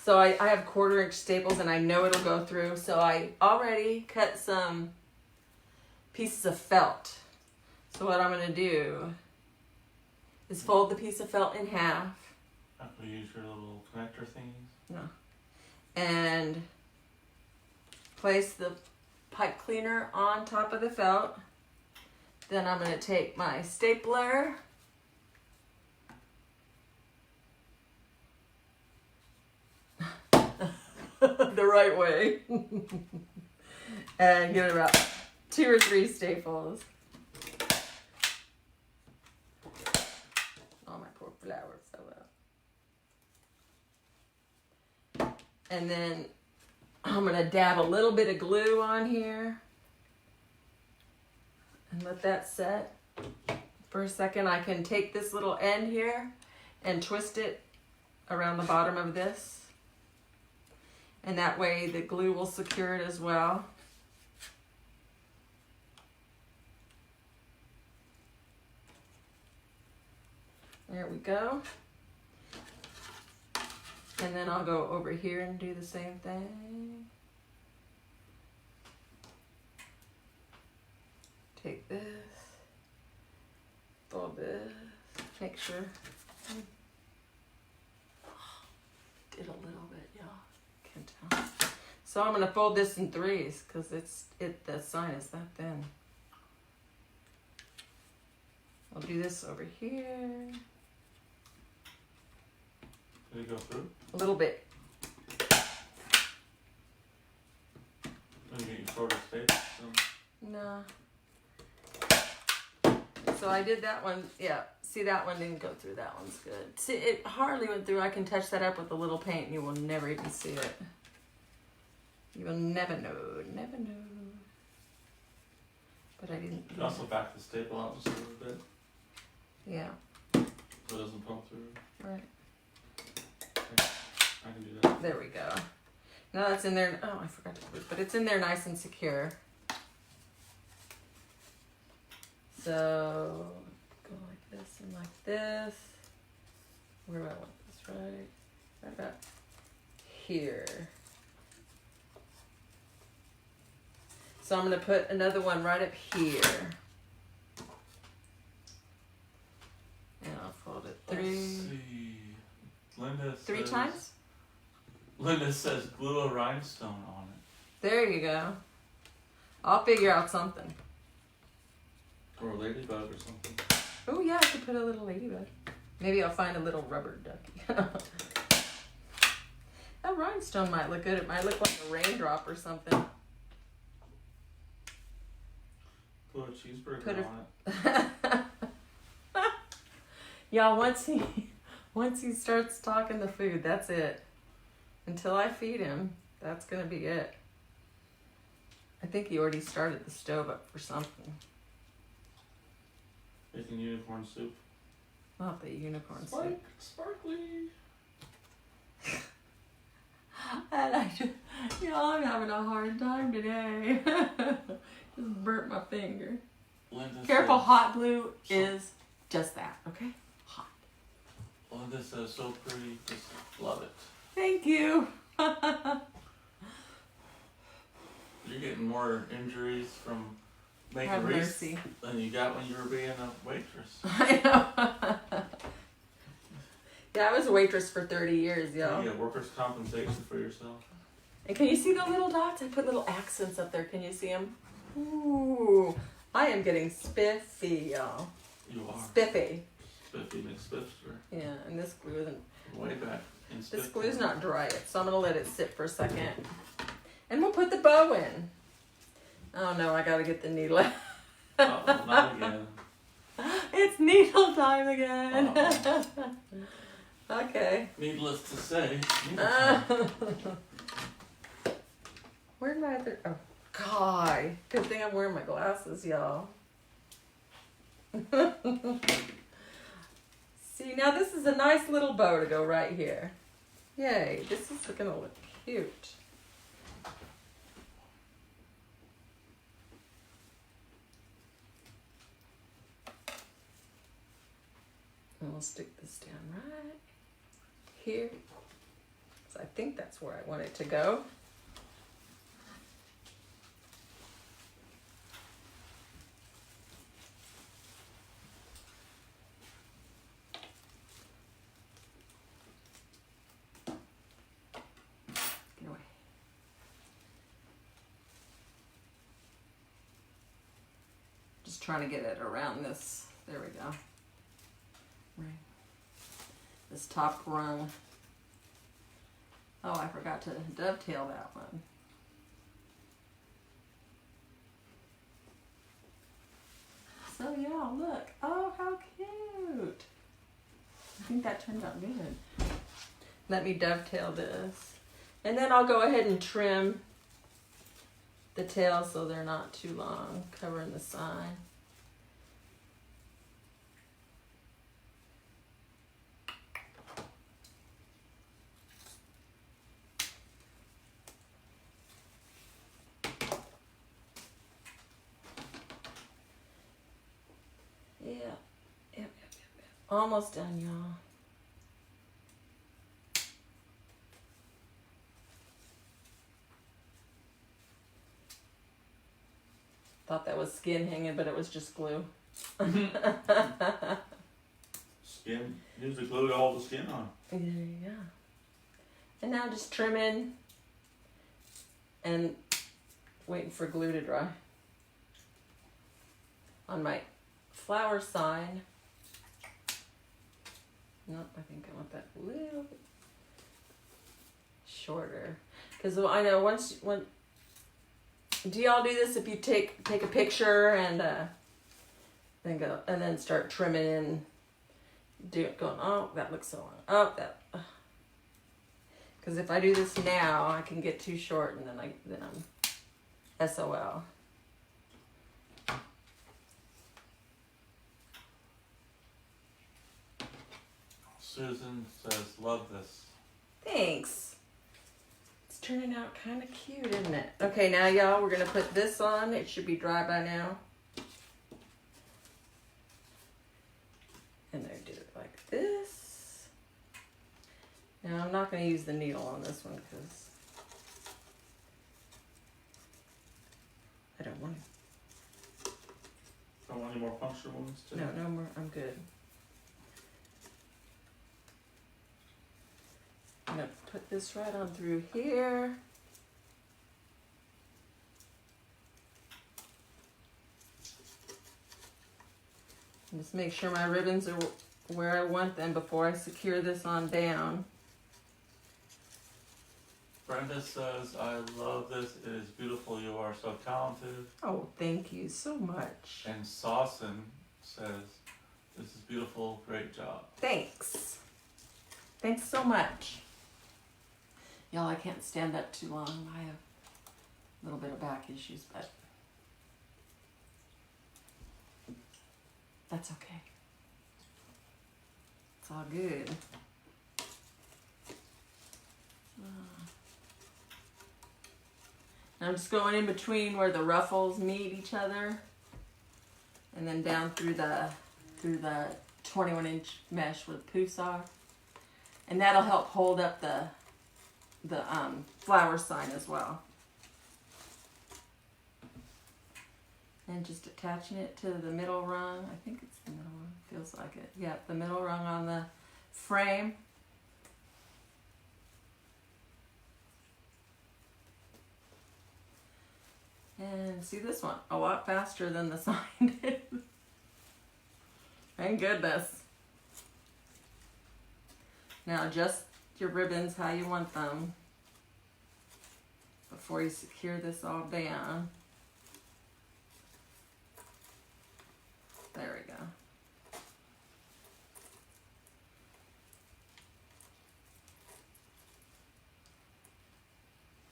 So I have 1/4-inch staples and I know it'll go through. So I already cut some pieces of felt. So what I'm gonna do is fold the piece of felt in half. After you use your little connector thingies. No. And place the pipe cleaner on top of the felt. Then I'm gonna take my stapler. The right way. And get about 2 or 3 staples. Oh, my poor flowers fell out. And then I'm gonna dab a little bit of glue on here. and let that set for a second. I can take this little end here and twist it around the bottom of this. And that way the glue will secure it as well. There we go. And then I'll go over here and do the same thing. Take this, fold this, make sure. Did a little bit, y'all. Can't tell. So I'm gonna fold this in threes because the sign is that thin. I'll do this over here. Did it go through? A little bit. Let me get your shorter space. No. So I did that one. Yeah. See, that one didn't go through. That one's good. See, it hardly went through. I can touch that up with a little paint and you will never even see it. You will never know. Never know. But I didn't. You can also back the staple out just a little bit Yeah. so it doesn't pull through. Right. I can do that. There we go. Now that's in there. Oh, I forgot to put it, but it's in there nice and secure. So go like this and like this. Where do I want this? Right about here. So I'm gonna put another one right up here. And I'll fold it Let's three. see. Linda Three says, times? Linda says glue a rhinestone on it. There you go. I'll figure out something. Or a ladybug or something. Oh yeah, I could put a little ladybug. Maybe I'll find a little rubber ducky. That rhinestone might look good. It might look like a raindrop or something. Put a cheeseburger Put on it. Yeah, once he starts talking the food, that's it. Until I feed him, that's gonna be it. I think he already started the stove up for something. Making unicorn soup. Not the unicorn soup. Sparkly. And I'm having a hard time today. Just burnt my finger. Linda Careful, says, hot glue is just that, okay? Hot. Linda says so pretty. Just love it. Thank you. You're getting more injuries from making Have wreaths mercy. than you got when you were being a waitress. I know. Yeah, I was a waitress for 30 years, yo. You get workers' compensation for yourself. And can you see the little dots? I put little accents up there. Can you see them? Ooh, I am getting spiffy, y'all. You are. Spiffy. Spiffy McSpiffster. Yeah, and this glue isn't. Way back in This Spiffy. glue's not dry yet, so I'm gonna let it sit for a second. And we'll put the bow in. Oh no, I gotta get the needle. Uh-oh, not again. It's needle time again. Uh-oh. Okay. Needless to say. Where'd my other? Oh, God. Good thing I'm wearing my glasses, y'all. See, now this is a nice little bow to go right here. Yay, this is gonna look cute. And we'll stick this down right here. So I think that's where I want it to go. Get away. Just trying to get it around this. There we go. Right. This top rung. Oh, I forgot to dovetail that one. So yeah, look. Oh, how cute. I think that turned out good. Let me dovetail this. And then I'll go ahead and trim the tails so they're not too long, covering the sign. Almost done, y'all. Thought that was skin hanging, but it was just glue. Skin. Use the glue to hold the skin on. There you go. And now just trimming and waiting for glue to dry. On my flower sign. Nope, I think I want that a little bit shorter. Because I know when do y'all do this if you take a picture and then go and then start trimming in, do it going, oh, that looks so long. Oh, that. Because if I do this now, I can get too short and then I'm SOL. Susan says, love this. Thanks. It's turning out kind of cute, isn't it? Okay, now y'all, we're going to put this on. It should be dry by now. And I do it like this. Now, I'm not going to use the needle on this one because I don't want to. Don't want any more puncture wounds too? No, no more. I'm good. I'm going to put this right on through here. And just make sure my ribbons are where I want them before I secure this on down. Brenda says, I love this. It is beautiful. You are so talented. Oh, thank you so much. And Sawson says, this is beautiful. Great job. Thanks. Thanks so much. Y'all, I can't stand up too long. I have a little bit of back issues, but that's okay. It's all good. Now I'm just going in between where the ruffles meet each other, and then down through the 21-inch mesh with poofs are, and that'll help hold up the flower sign as well. And just attaching it to the middle rung. I think it's the middle rung. Feels like it. Yeah, the middle rung on the frame. And see this one, a lot faster than the sign did. Thank goodness. Now adjust your ribbons how you want them before you secure this all down. There we go.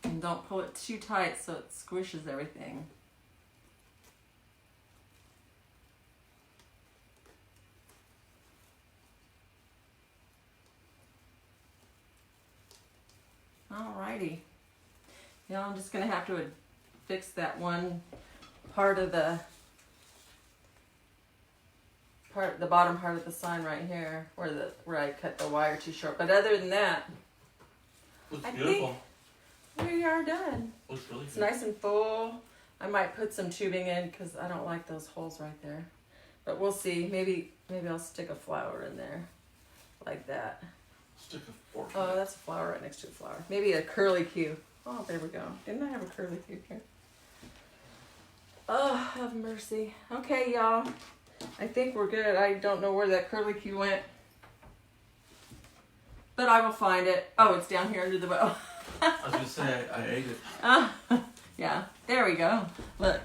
And don't pull it too tight so it squishes everything. Alrighty. Now I'm just going to have to fix that one part of the bottom part of the sign right here where I cut the wire too short. But other than that, Looks I beautiful. think we are done. Looks really It's good. nice and full. I might put some tubing in because I don't like those holes right there. But we'll see. Maybe I'll stick a flower in there like that. Stick a fork. Oh, that's a flower right next to a flower. Maybe a curly Q. Oh, there we go. Didn't I have a curly Q here? Oh, have mercy. Okay, y'all. I think we're good. I don't know where that curly Q went. But I will find it. Oh, it's down here under the bow. I was gonna say I ate it. Yeah, there we go. Look.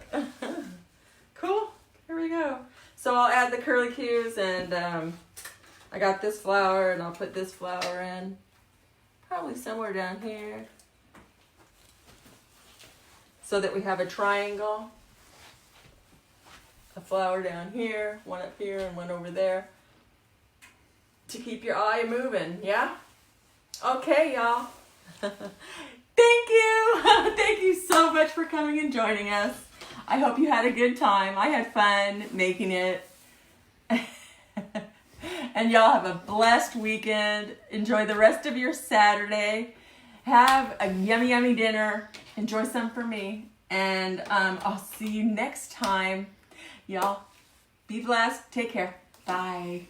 Cool. Here we go. So I'll add the curly Qs and I got this flower and I'll put this flower in. Probably somewhere down here. So that we have a triangle. A flower down here, one up here, and one over there. To keep your eye moving, yeah? Okay, y'all. Thank you. Thank you so much for coming and joining us. I hope you had a good time. I had fun making it. And y'all have a blessed weekend. Enjoy the rest of your Saturday. Have a yummy, yummy dinner. Enjoy some for me. And I'll see you next time. Y'all, be blessed. Take care. Bye.